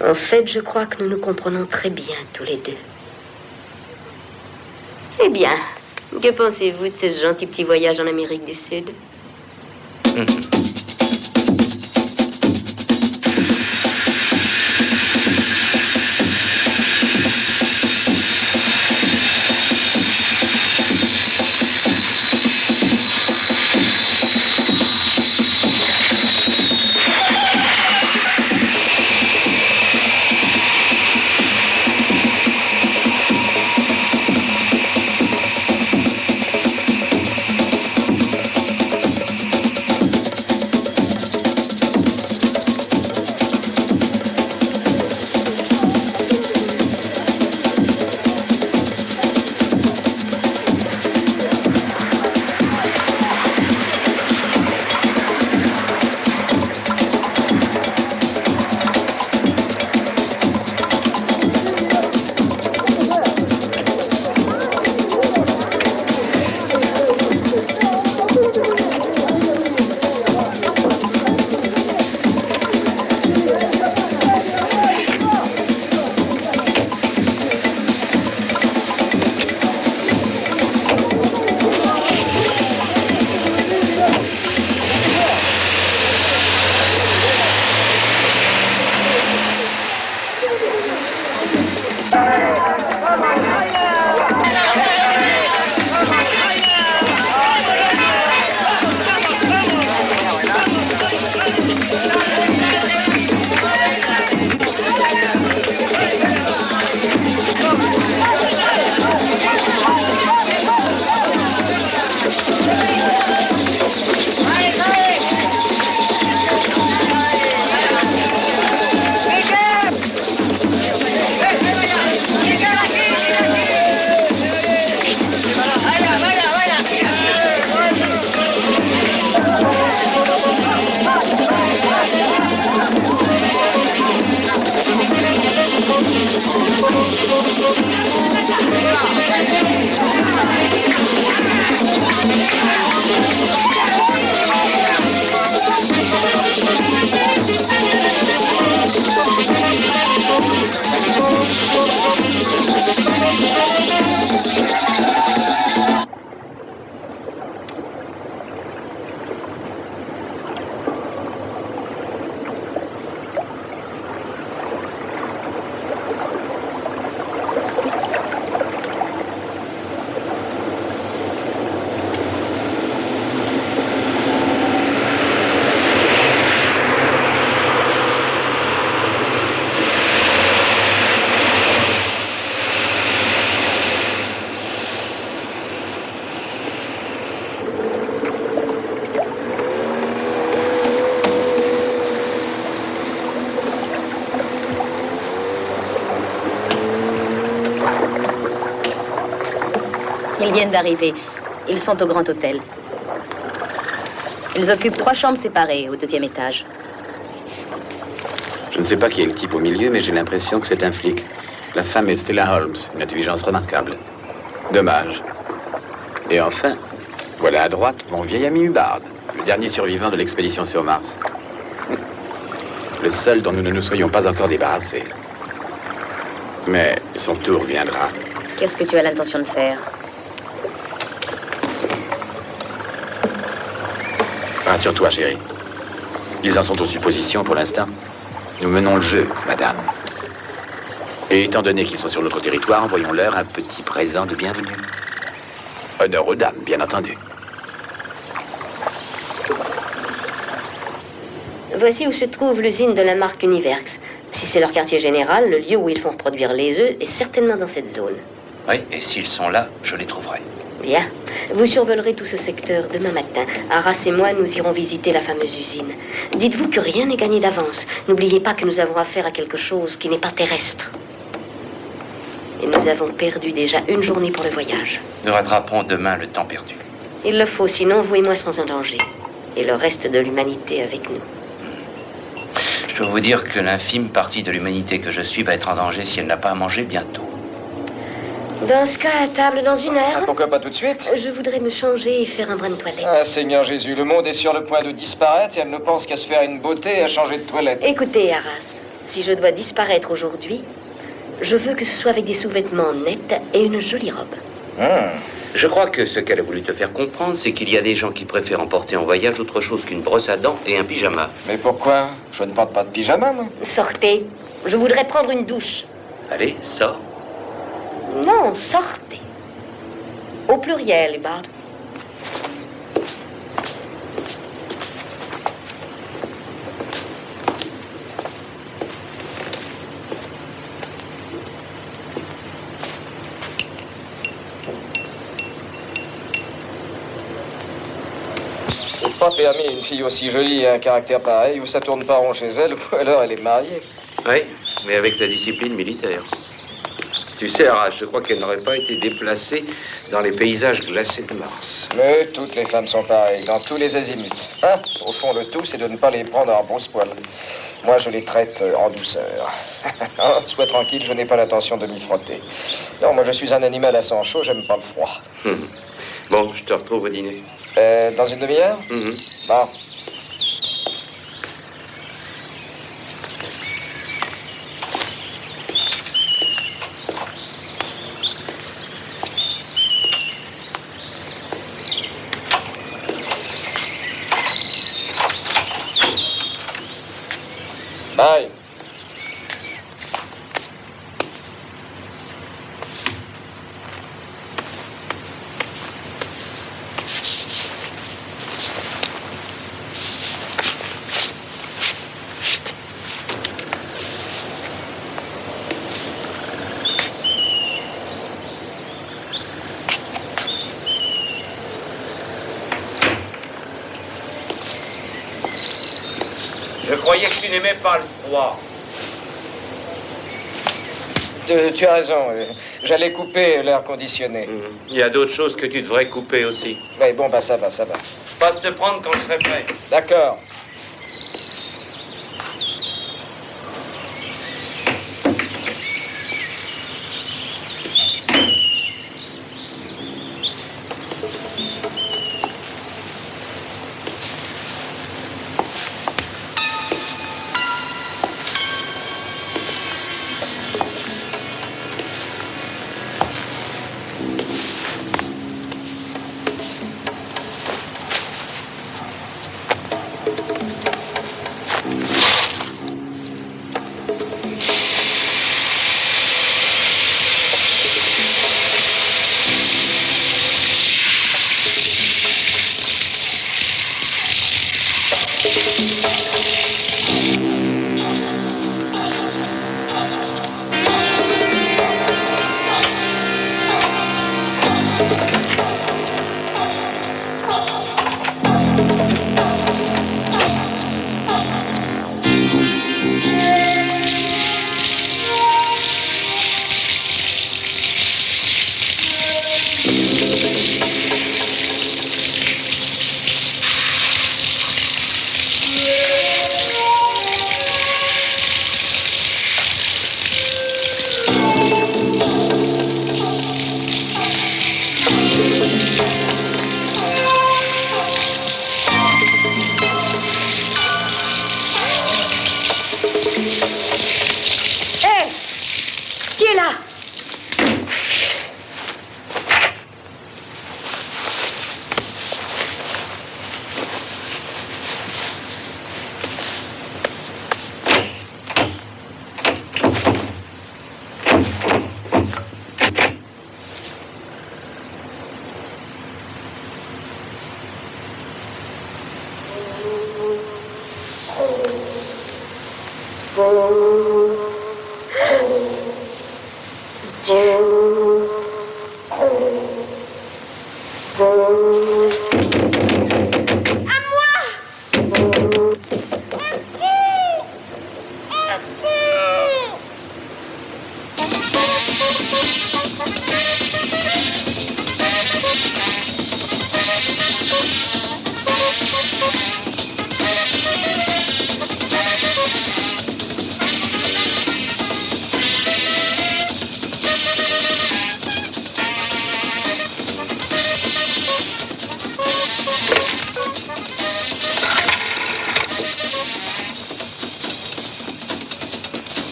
en fait, je crois que nous nous comprenons très bien tous les deux. Eh bien, que pensez-vous de ce gentil petit voyage en Amérique du Sud? Ils viennent d'arriver. Ils sont au Grand Hôtel. Ils occupent 3 chambres séparées au 2e étage. Je ne sais pas qui est le type au milieu, mais j'ai l'impression que c'est un flic. La femme est Stella Holmes, une intelligence remarquable. Dommage. Et enfin, voilà à droite mon vieil ami Hubbard, le dernier survivant de l'expédition sur Mars. Le seul dont nous ne nous soyons pas encore débarrassés. Mais son tour viendra. Qu'est-ce que tu as l'intention de faire? Rassure-toi, chérie. Ils en sont aux suppositions pour l'instant. Nous menons le jeu, madame. Et étant donné qu'ils sont sur notre territoire, envoyons-leur un petit présent de bienvenue. Honneur aux dames, bien entendu. Voici où se trouve l'usine de la marque Univerx. Si c'est leur quartier général, le lieu où ils font reproduire les œufs est certainement dans cette zone. Oui, et s'ils sont là, je les trouverai. Bien. Vous survolerez tout ce secteur demain matin. Arras et moi, nous irons visiter la fameuse usine. Dites-vous que rien n'est gagné d'avance. N'oubliez pas que nous avons affaire à quelque chose qui n'est pas terrestre. Et nous avons perdu déjà 1 journée pour le voyage. Nous rattraperons demain le temps perdu. Il le faut, sinon vous et moi serons en danger. Et le reste de l'humanité avec nous. Je peux vous dire que l'infime partie de l'humanité que je suis va être en danger si elle n'a pas à manger bientôt. Dans ce cas, à table dans 1 heure. Ah, pourquoi pas tout de suite? Je voudrais me changer et faire un brin de toilette. Ah, Seigneur Jésus, le monde est sur le point de disparaître et elle ne pense qu'à se faire une beauté et à changer de toilette. Écoutez, Arras, si je dois disparaître aujourd'hui, je veux que ce soit avec des sous-vêtements nets et une jolie robe. Je crois que ce qu'elle a voulu te faire comprendre, c'est qu'il y a des gens qui préfèrent emporter en voyage autre chose qu'une brosse à dents et un pyjama. Mais pourquoi? Je ne porte pas de pyjama, moi. Sortez. Je voudrais prendre une douche. Allez, sors. Non, sortez. Au pluriel, Hubbard. C'est pas permis à une fille aussi jolie et un caractère pareil, ou ça tourne pas rond chez elle, ou alors elle est mariée. Oui, mais avec la discipline militaire. Tu sais, Arras, je crois qu'elle n'aurait pas été déplacée dans les paysages glacés de Mars. Mais toutes les femmes sont pareilles, dans tous les azimuts. Hein? Au fond, le tout, c'est de ne pas les prendre en brosse-poil. Moi, je les traite en douceur. Oh, sois tranquille, je n'ai pas l'intention de m'y frotter. Non, moi, je suis un animal à sang chaud, j'aime pas le froid. Bon, je te retrouve au dîner. Dans 1 demi-heure? Bon. Bye. Je croyais que tu n'aimais pas le froid. Tu as raison, j'allais couper l'air conditionné. Il y a d'autres choses que tu devrais couper aussi. Oui, bon, bah ça va, ça va. Passe te prendre quand je serai prêt. D'accord.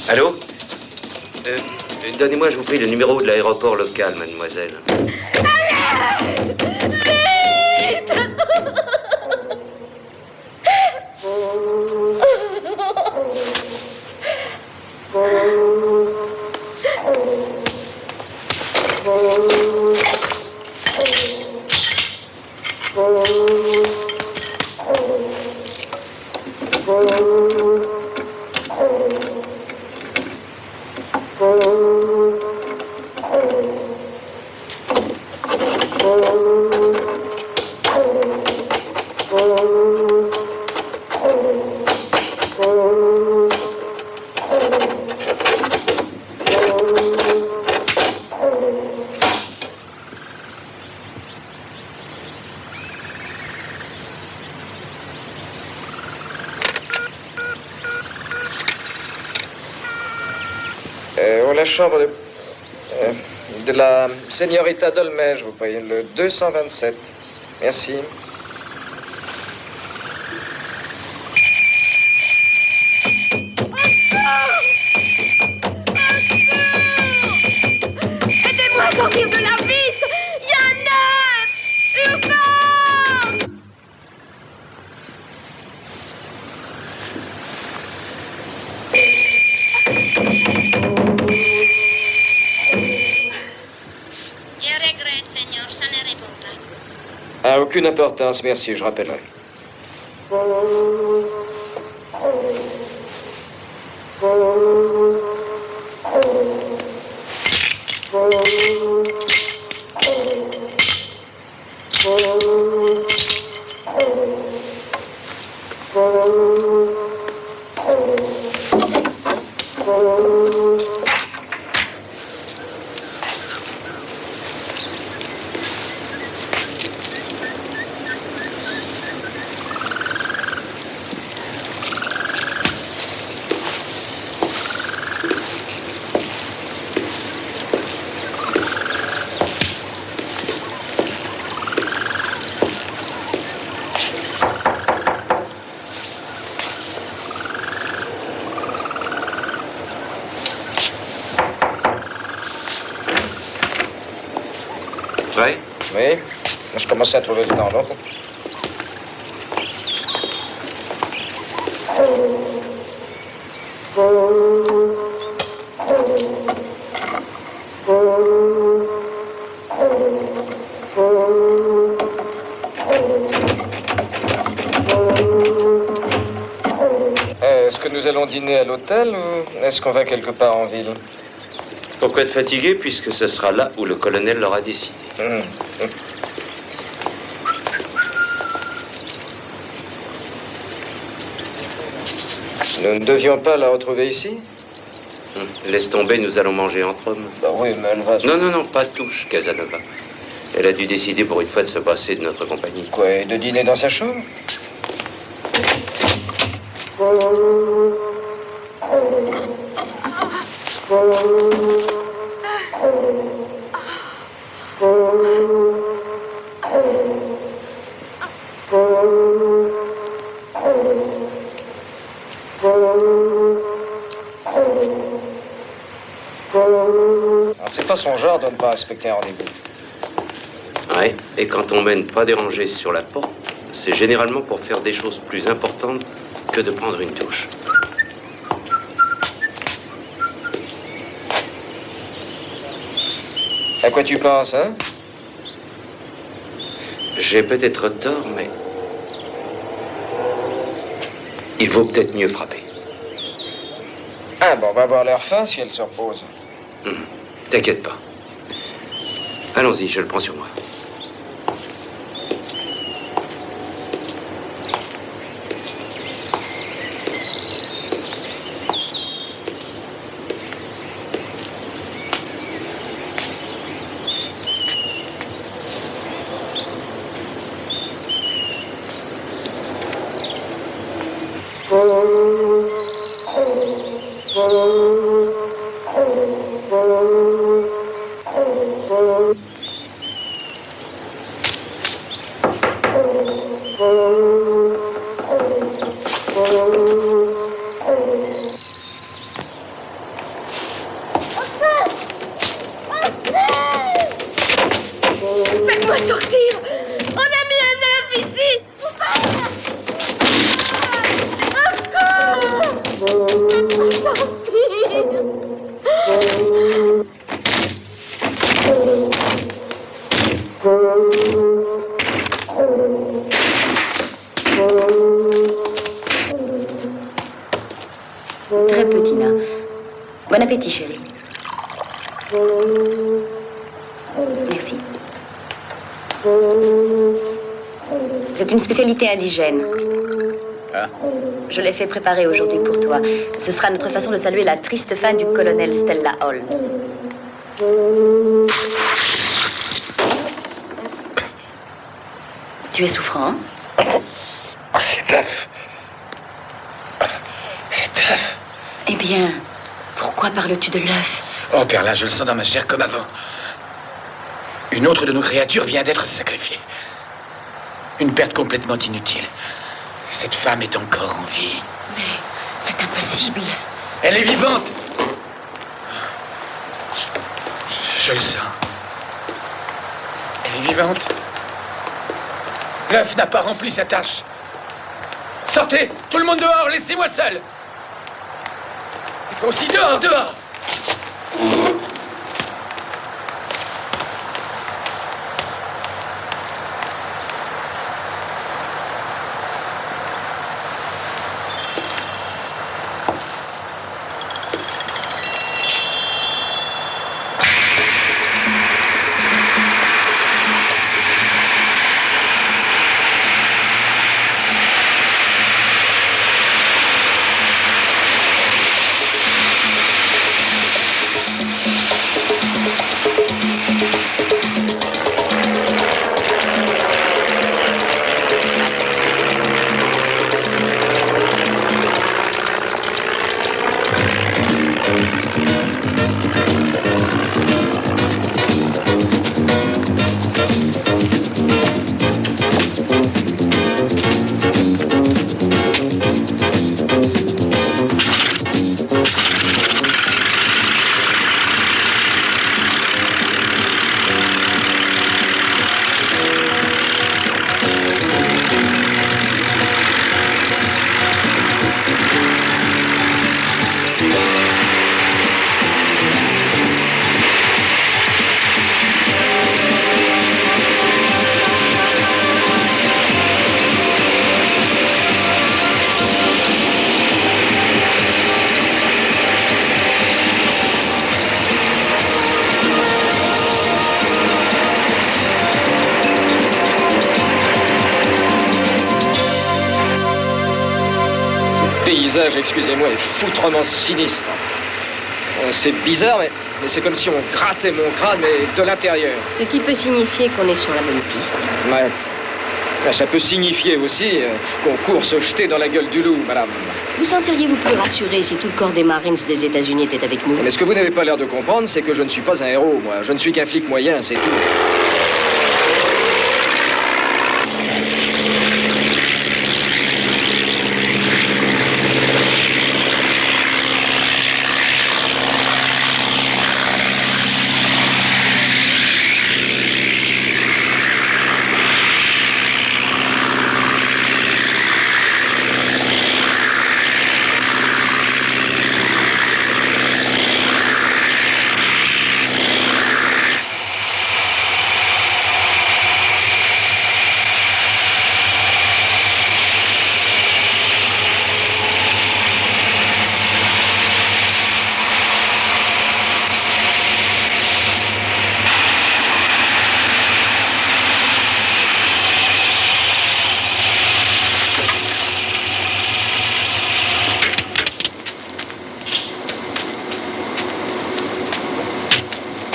Allô? Donnez-moi, je vous prie, le numéro de l'aéroport local, mademoiselle. La chambre de la Señorita Dolmez, je vous prie, le 227. Merci. Aidez-moi à sortir de là, vite! Il y a un œuf! Urgent! Je regrette, Seigneur, ça ne répond pas. Ah, aucune importance, merci, je rappellerai. Ouais? Oui, je commençais à trouver le temps long. Est-ce que nous allons dîner à l'hôtel ou est-ce qu'on va quelque part en ville? Pourquoi être fatigué puisque ce sera là où le colonel l'aura décidé. Nous ne devions pas la retrouver ici? Laisse tomber, nous allons manger entre hommes. Bah oui, mais elle va... Non, non, non, pas de touche, Casanova. Elle a dû décider pour une fois de se passer de notre compagnie. Quoi, et de dîner dans sa chambre? C'est pas son genre de ne pas respecter un rendez-vous. Ouais, et quand on mène pas déranger sur la porte, c'est généralement pour faire des choses plus importantes que de prendre une douche. À quoi tu penses, hein? J'ai peut-être tort, mais il vaut peut-être mieux frapper. Ah bon, on va voir leur fin si elle se repose. T'inquiète pas. Allons-y, je le prends sur moi. Très peu, Tina. Bon appétit, chérie. Merci. C'est une spécialité indigène. Ah. Je l'ai fait préparer aujourd'hui pour toi. Ce sera notre façon de saluer la triste fin du colonel Stella Holmes. Tu es souffrant? Oh, c'est œuf. C'est œuf. Eh bien, pourquoi parles-tu de l'œuf? Oh, Perla, je le sens dans ma chair comme avant. Une autre de nos créatures vient d'être sacrifiée. Une perte complètement inutile. Cette femme est encore en vie. Mais c'est impossible. Elle est vivante. Je le sens. Elle est vivante. L'œuf n'a pas rempli sa tâche. Sortez, tout le monde dehors, laissez-moi seul. Et toi aussi, dehors, dehors. Excusez-moi, est foutrement sinistre. C'est bizarre, mais c'est comme si on grattait mon crâne, mais de l'intérieur. Ce qui peut signifier qu'on est sur la bonne piste. Ouais. Ça peut signifier aussi qu'on court se jeter dans la gueule du loup, madame. Vous sentiriez-vous plus rassuré si tout le corps des Marines des États-Unis était avec nous? Mais ce que vous n'avez pas l'air de comprendre, c'est que je ne suis pas un héros, moi. Je ne suis qu'un flic moyen, c'est tout.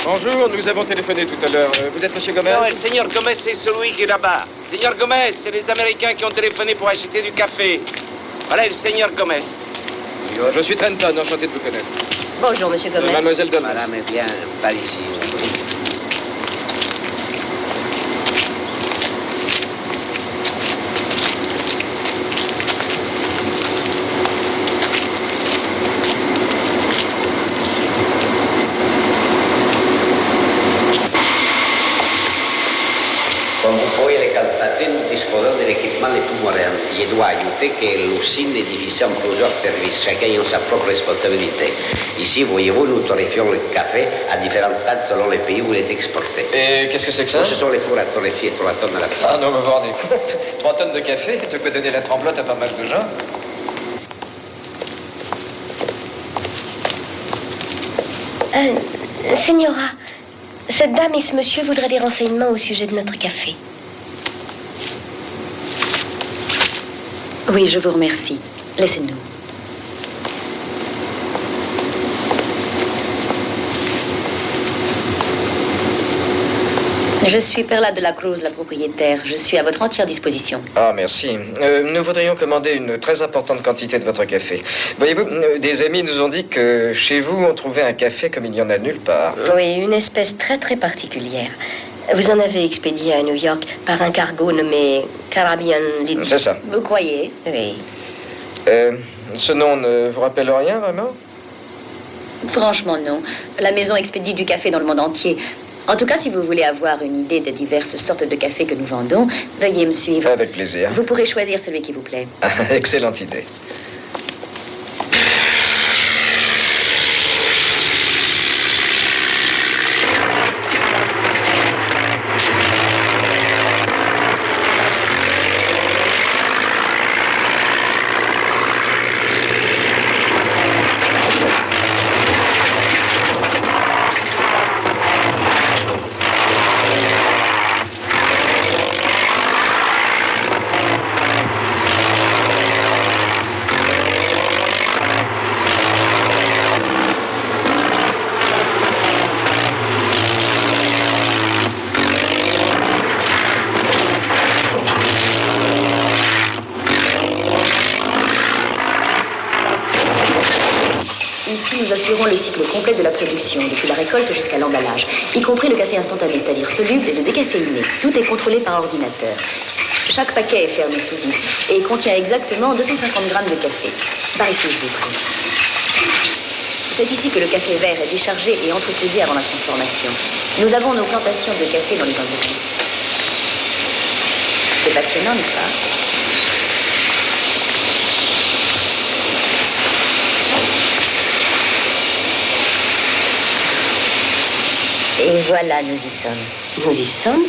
Bonjour, nous avons téléphoné tout à l'heure. Vous êtes Monsieur Gomez? Non, le Seigneur Gomez, c'est celui qui est là-bas. Seigneur Gomez, c'est les Américains qui ont téléphoné pour acheter du café. Voilà le Seigneur Gomez. Je suis Trenton, enchanté de vous connaître. Bonjour, Monsieur Gomez. Mademoiselle Dolmas. Madame est bien par ici. Disposons de l'équipement le plus moderne. Je dois ajouter que l'usine est divisée en plusieurs services, chacun ayant sa propre responsabilité. Ici, voyez-vous, nous torréfions le café à différents stades selon les pays où il est exporté. Et qu'est-ce que c'est que ça? Ce sont les fours à torréfier, 3 tonnes à la fois. Ah non, vous vous rendez compte? 3 tonnes de café, tu peux donner la tremblote à pas mal de gens. Señora, cette dame et ce monsieur voudraient des renseignements au sujet de notre café. Oui, je vous remercie. Laissez-nous. Je suis Perla de la Cruz, la propriétaire. Je suis à votre entière disposition. Ah, merci. Nous voudrions commander une très importante quantité de votre café. Voyez-vous, des amis nous ont dit que chez vous, on trouvait un café comme il n'y en a nulle part. Oui, une espèce très très particulière. Vous en avez expédié à New York par un cargo nommé Caribbean Lady. C'est ça. Vous croyez? Oui. Ce nom ne vous rappelle rien, vraiment? Franchement, non. La maison expédie du café dans le monde entier. En tout cas, si vous voulez avoir une idée des diverses sortes de café que nous vendons, veuillez me suivre. Avec plaisir. Vous pourrez choisir celui qui vous plaît. Excellente idée. Nous assurons le cycle complet de la production, depuis la récolte jusqu'à l'emballage, y compris le café instantané, c'est-à-dire soluble et le décaféiné. Tout est contrôlé par ordinateur. Chaque paquet est fermé sous vide et contient exactement 250 grammes de café. Par ici, je vous prie. C'est ici que le café vert est déchargé et entreposé avant la transformation. Nous avons nos plantations de café dans les environs. C'est passionnant, n'est-ce pas? Et voilà, nous y sommes. Nous y sommes?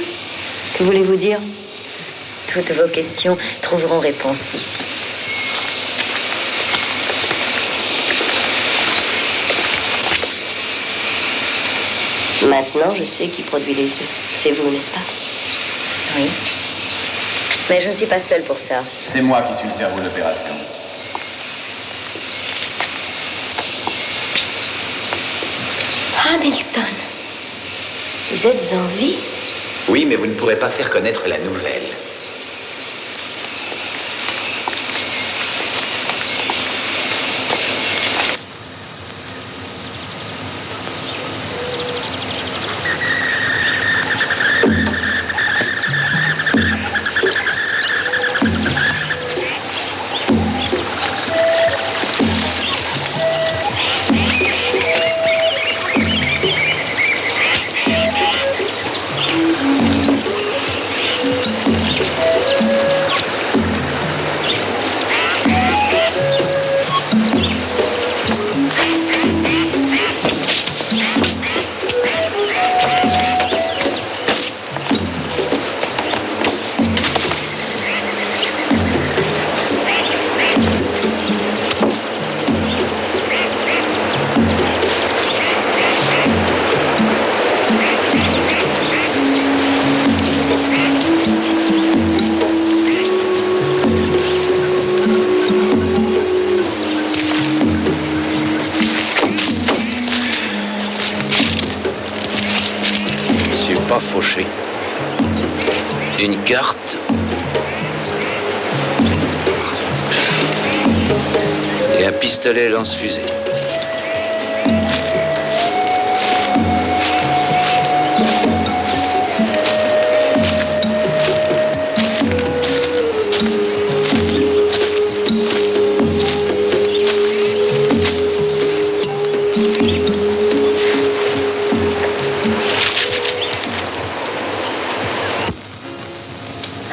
Que voulez-vous dire? Toutes vos questions trouveront réponse ici. Maintenant, je sais qui produit les œufs. C'est vous, n'est-ce pas? Oui. Mais je ne suis pas seule pour ça. C'est moi qui suis le cerveau de l'opération. Hamilton! Vous êtes en vie? Oui, mais vous ne pourrez pas faire connaître la nouvelle. Fauché. Une carte. Et un pistolet lance-fusée.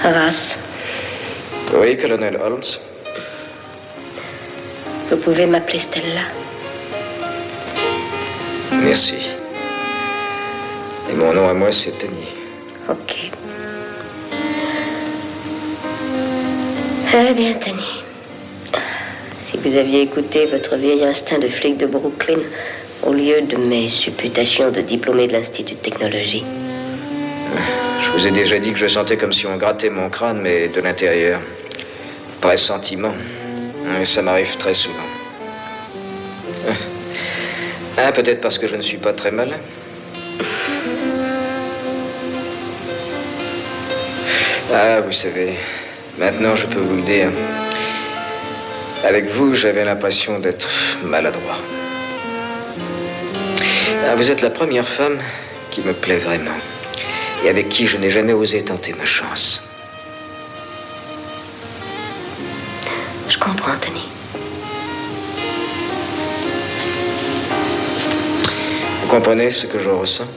Arras. Oui, colonel Holmes. Vous pouvez m'appeler Stella. Merci. Et mon nom à moi, c'est Tony. Ok. Eh bien, Tony. Si vous aviez écouté votre vieil instinct de flic de Brooklyn, au lieu de mes supputations de diplômé de l'Institut de technologie. Je vous ai déjà dit que je sentais comme si on grattait mon crâne, mais de l'intérieur. Pressentiment. Ça m'arrive très souvent. Peut-être parce que je ne suis pas très malin. Vous savez, maintenant je peux vous le dire. Avec vous, j'avais l'impression d'être maladroit. Vous êtes la première femme qui me plaît vraiment. Et avec qui je n'ai jamais osé tenter ma chance. Je comprends, Tony. Vous comprenez ce que je ressens?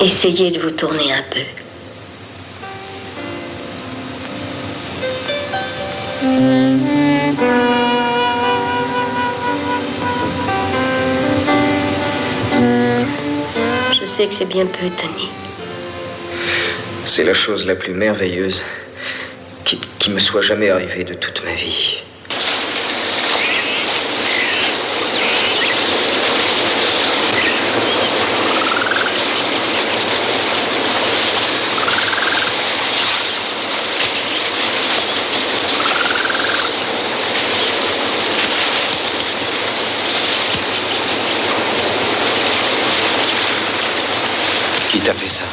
Essayez de vous tourner un peu. Je sais que c'est bien peu, Tony. C'est la chose la plus merveilleuse qui me soit jamais arrivée de toute ma vie. Qui t'a fait ça?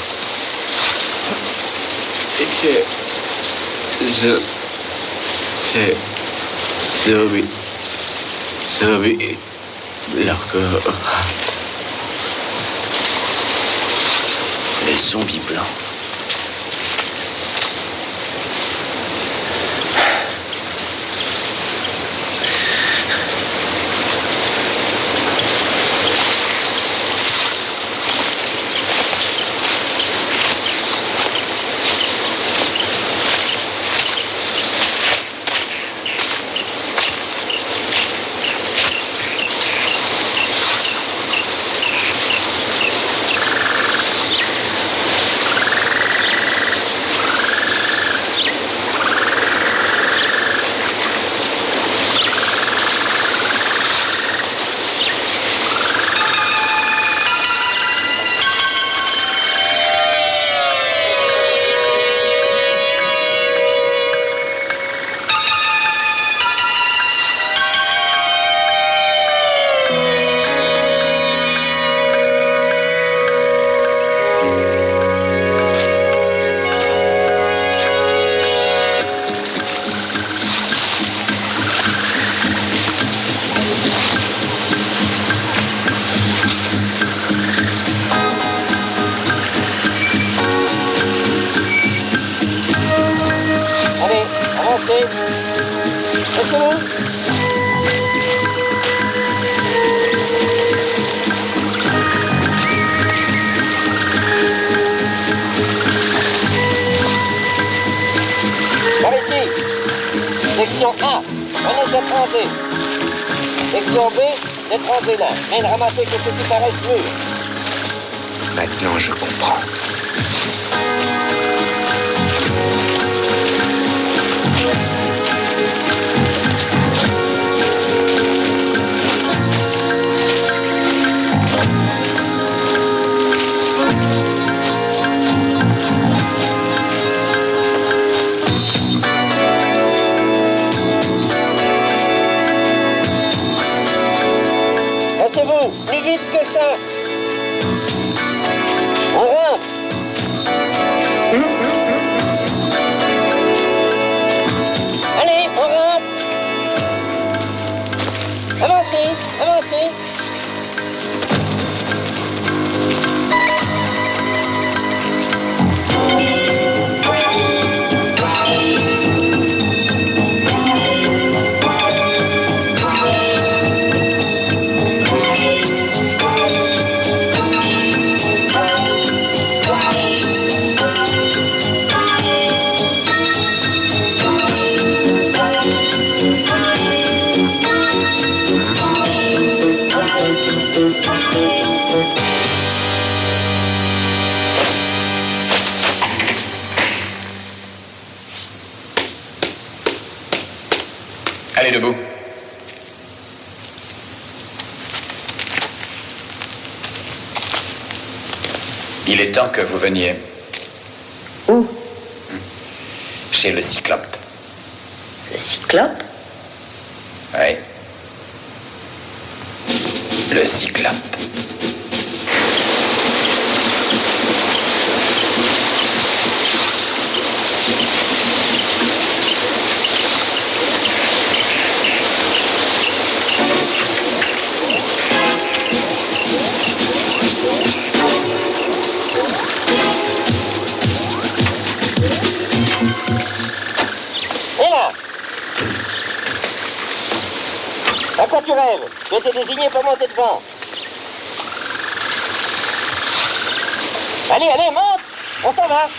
Zombie, leur corps. Les zombies blancs. Section A, prenez cette rangée. Section B, cette rangée-là. Mais ne ramassez que ce qui paraisse mûr. Maintenant, je comprends. Plus vite que ça. On rentre. Allez, debout. Il est temps que vous veniez. Où? Chez le Cyclope. Le Cyclope? Oui. Le Cyclope. À quoi tu rêves? Je t'ai désigné pour monter devant. Allez, allez, monte! On s'en va!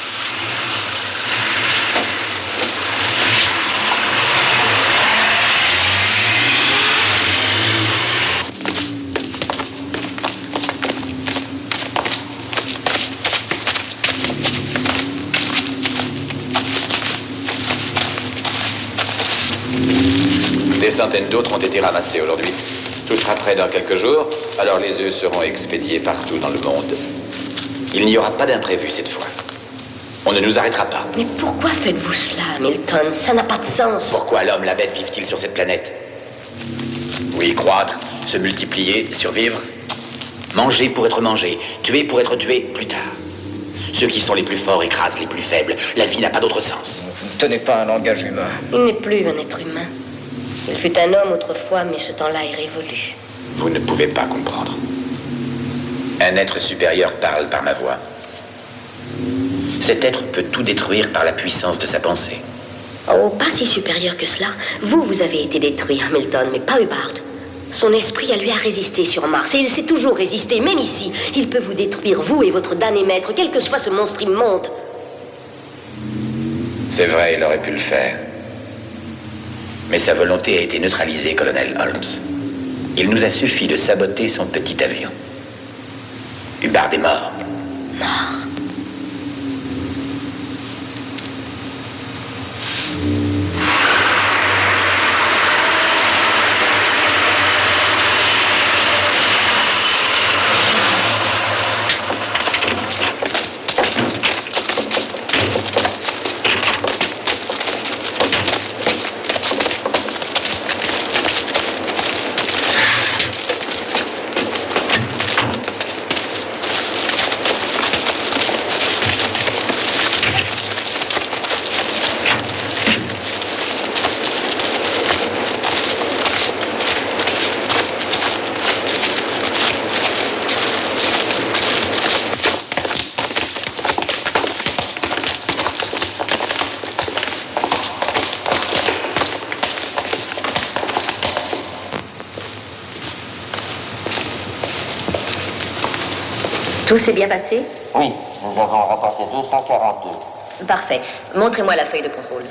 Des centaines d'autres ont été ramassés aujourd'hui. Tout sera prêt dans quelques jours, alors les œufs seront expédiés partout dans le monde. Il n'y aura pas d'imprévu cette fois. On ne nous arrêtera pas. Mais pourquoi faites-vous cela, Milton? Ça n'a pas de sens. Pourquoi l'homme, la bête vivent-ils sur cette planète? Oui, croître, se multiplier, survivre. Manger pour être mangé, tuer pour être tué plus tard. Ceux qui sont les plus forts écrasent les plus faibles. La vie n'a pas d'autre sens. Vous ne tenez pas un langage humain. Il n'est plus un être humain. Il fut un homme autrefois, mais ce temps-là est révolu. Vous ne pouvez pas comprendre. Un être supérieur parle par ma voix. Cet être peut tout détruire par la puissance de sa pensée. Oh, pas si supérieur que cela. Vous avez été détruit, Hamilton, mais pas Hubbard. Son esprit à lui a résisté sur Mars, et il s'est toujours résisté, même ici. Il peut vous détruire, vous et votre damné maître, quel que soit ce monstre immonde. C'est vrai, il aurait pu le faire. Mais sa volonté a été neutralisée, colonel Holmes. Il nous a suffi de saboter son petit avion. Hubbard est mort. Mort? Tout s'est bien passé? Oui, nous avons rapporté 242. Parfait. Montrez-moi la feuille de contrôle.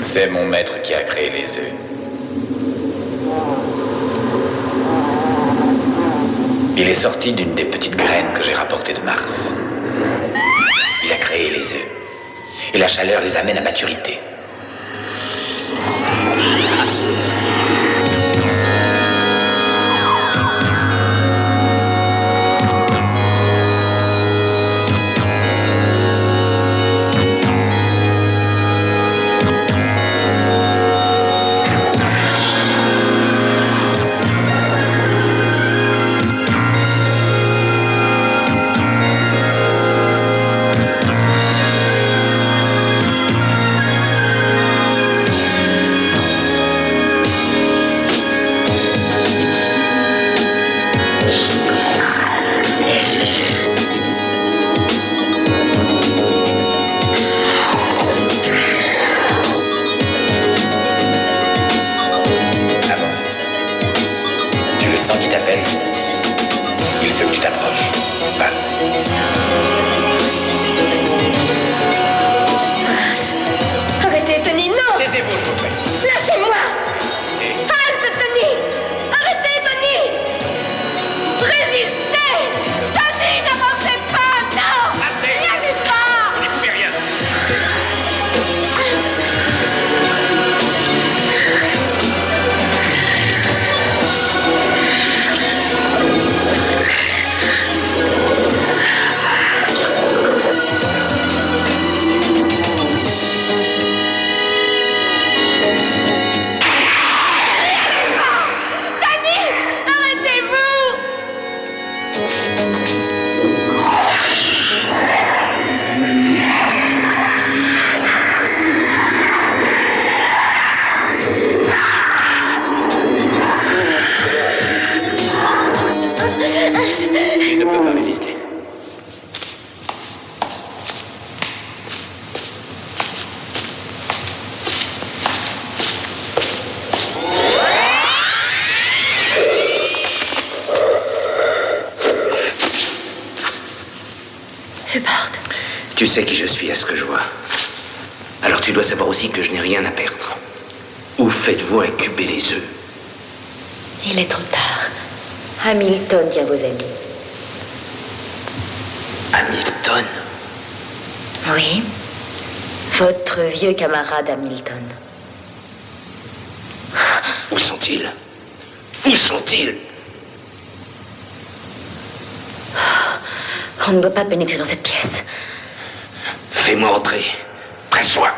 C'est mon maître qui a créé les œufs. Il est sorti d'une des petites graines que j'ai rapportées de Mars. Il a créé les œufs. Et la chaleur les amène à maturité. Tu sais qui je suis à ce que je vois. Alors tu dois savoir aussi que je n'ai rien à perdre. Où faites-vous incuber les œufs? Il est trop tard. Hamilton tient vos amis. Hamilton? Oui. Votre vieux camarade Hamilton. Où sont-ils? Où sont-ils? On ne doit pas pénétrer dans cette pièce. Fais-moi entrer. Presse-toi.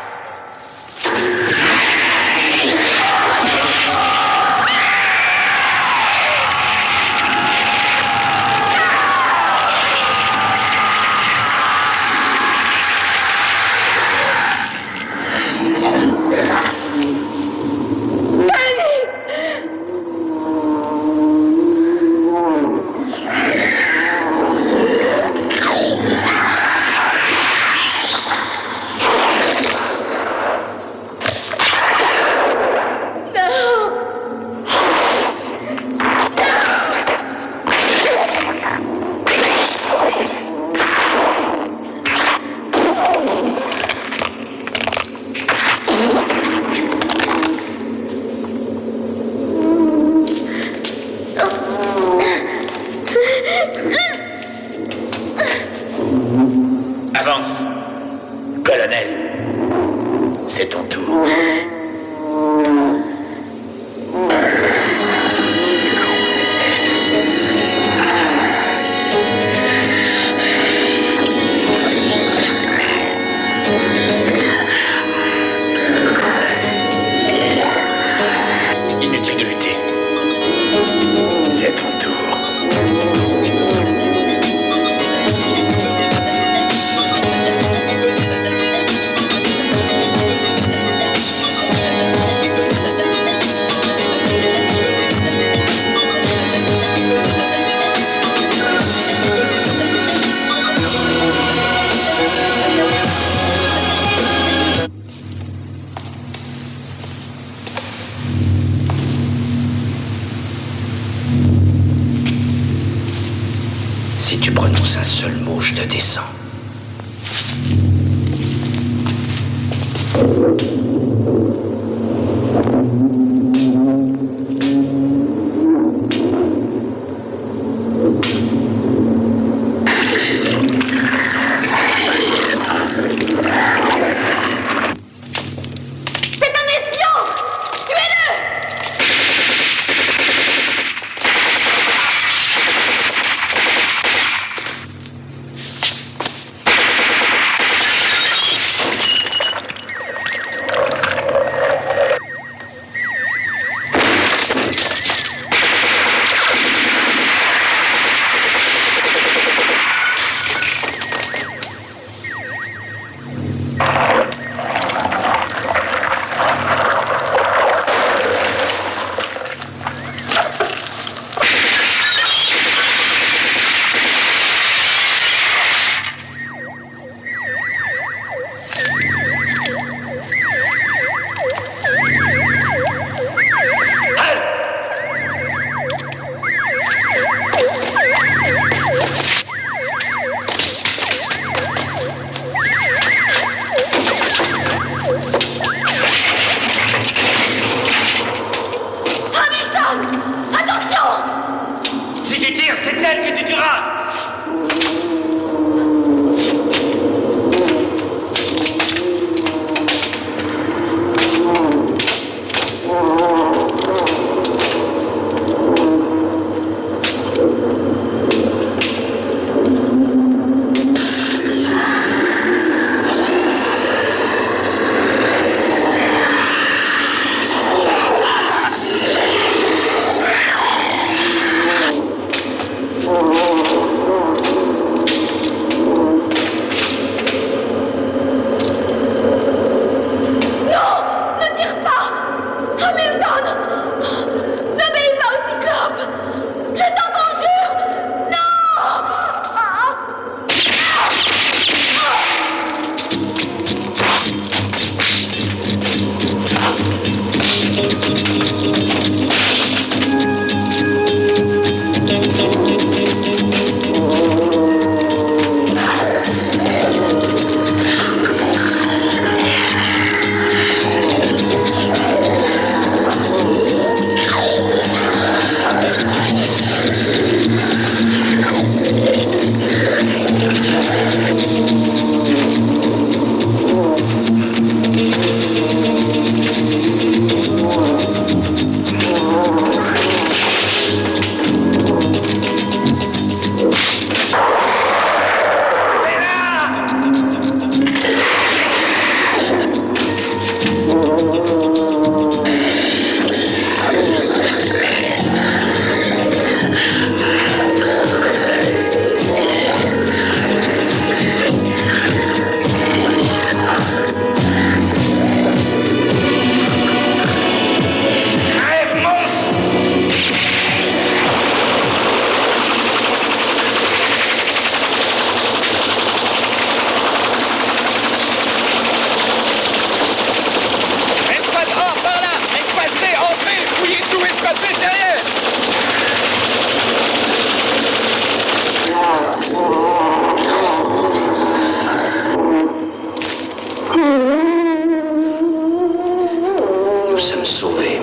Avance. Colonel, c'est ton tour. Inutile de lutter. C'est ton tour. Si tu prononces un seul mot, je te descends. C'est un espion! Tuez-le!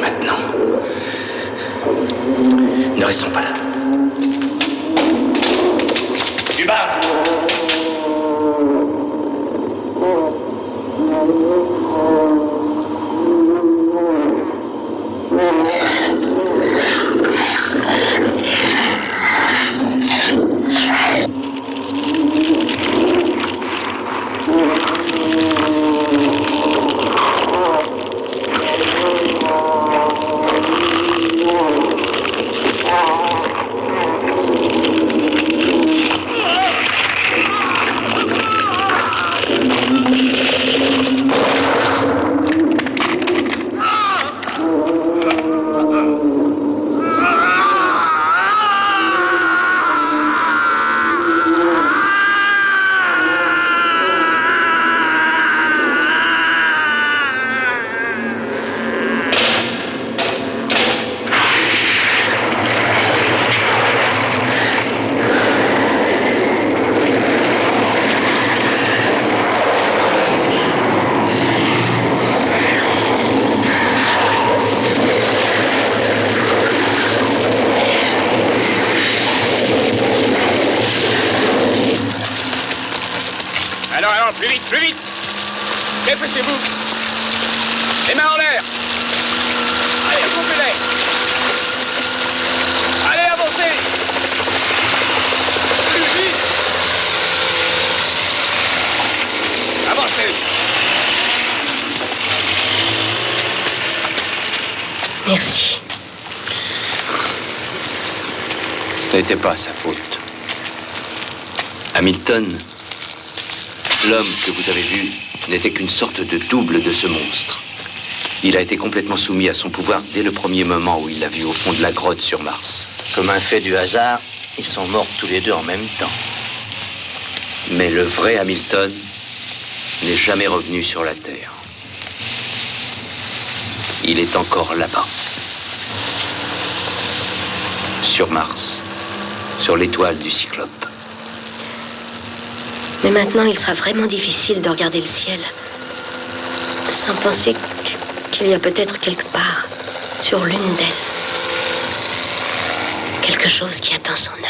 maintenant. Ne restons pas là. Du bas! Alors, plus vite, plus vite! Dépêchez-vous! Les mains en l'air! Allez, coupez-les! Allez, avancez! Plus vite! Avancez! Merci. Ce n'était pas sa faute. Hamilton, l'homme que vous avez vu n'était qu'une sorte de double de ce monstre. Il a été complètement soumis à son pouvoir dès le premier moment où il l'a vu au fond de la grotte sur Mars. Comme un fait du hasard, ils sont morts tous les deux en même temps. Mais le vrai Hamilton n'est jamais revenu sur la Terre. Il est encore là-bas. Sur Mars. Sur l'étoile du Cyclope. Mais maintenant, il sera vraiment difficile de regarder le ciel sans penser qu'il y a peut-être quelque part, sur l'une d'elles, quelque chose qui attend son heure.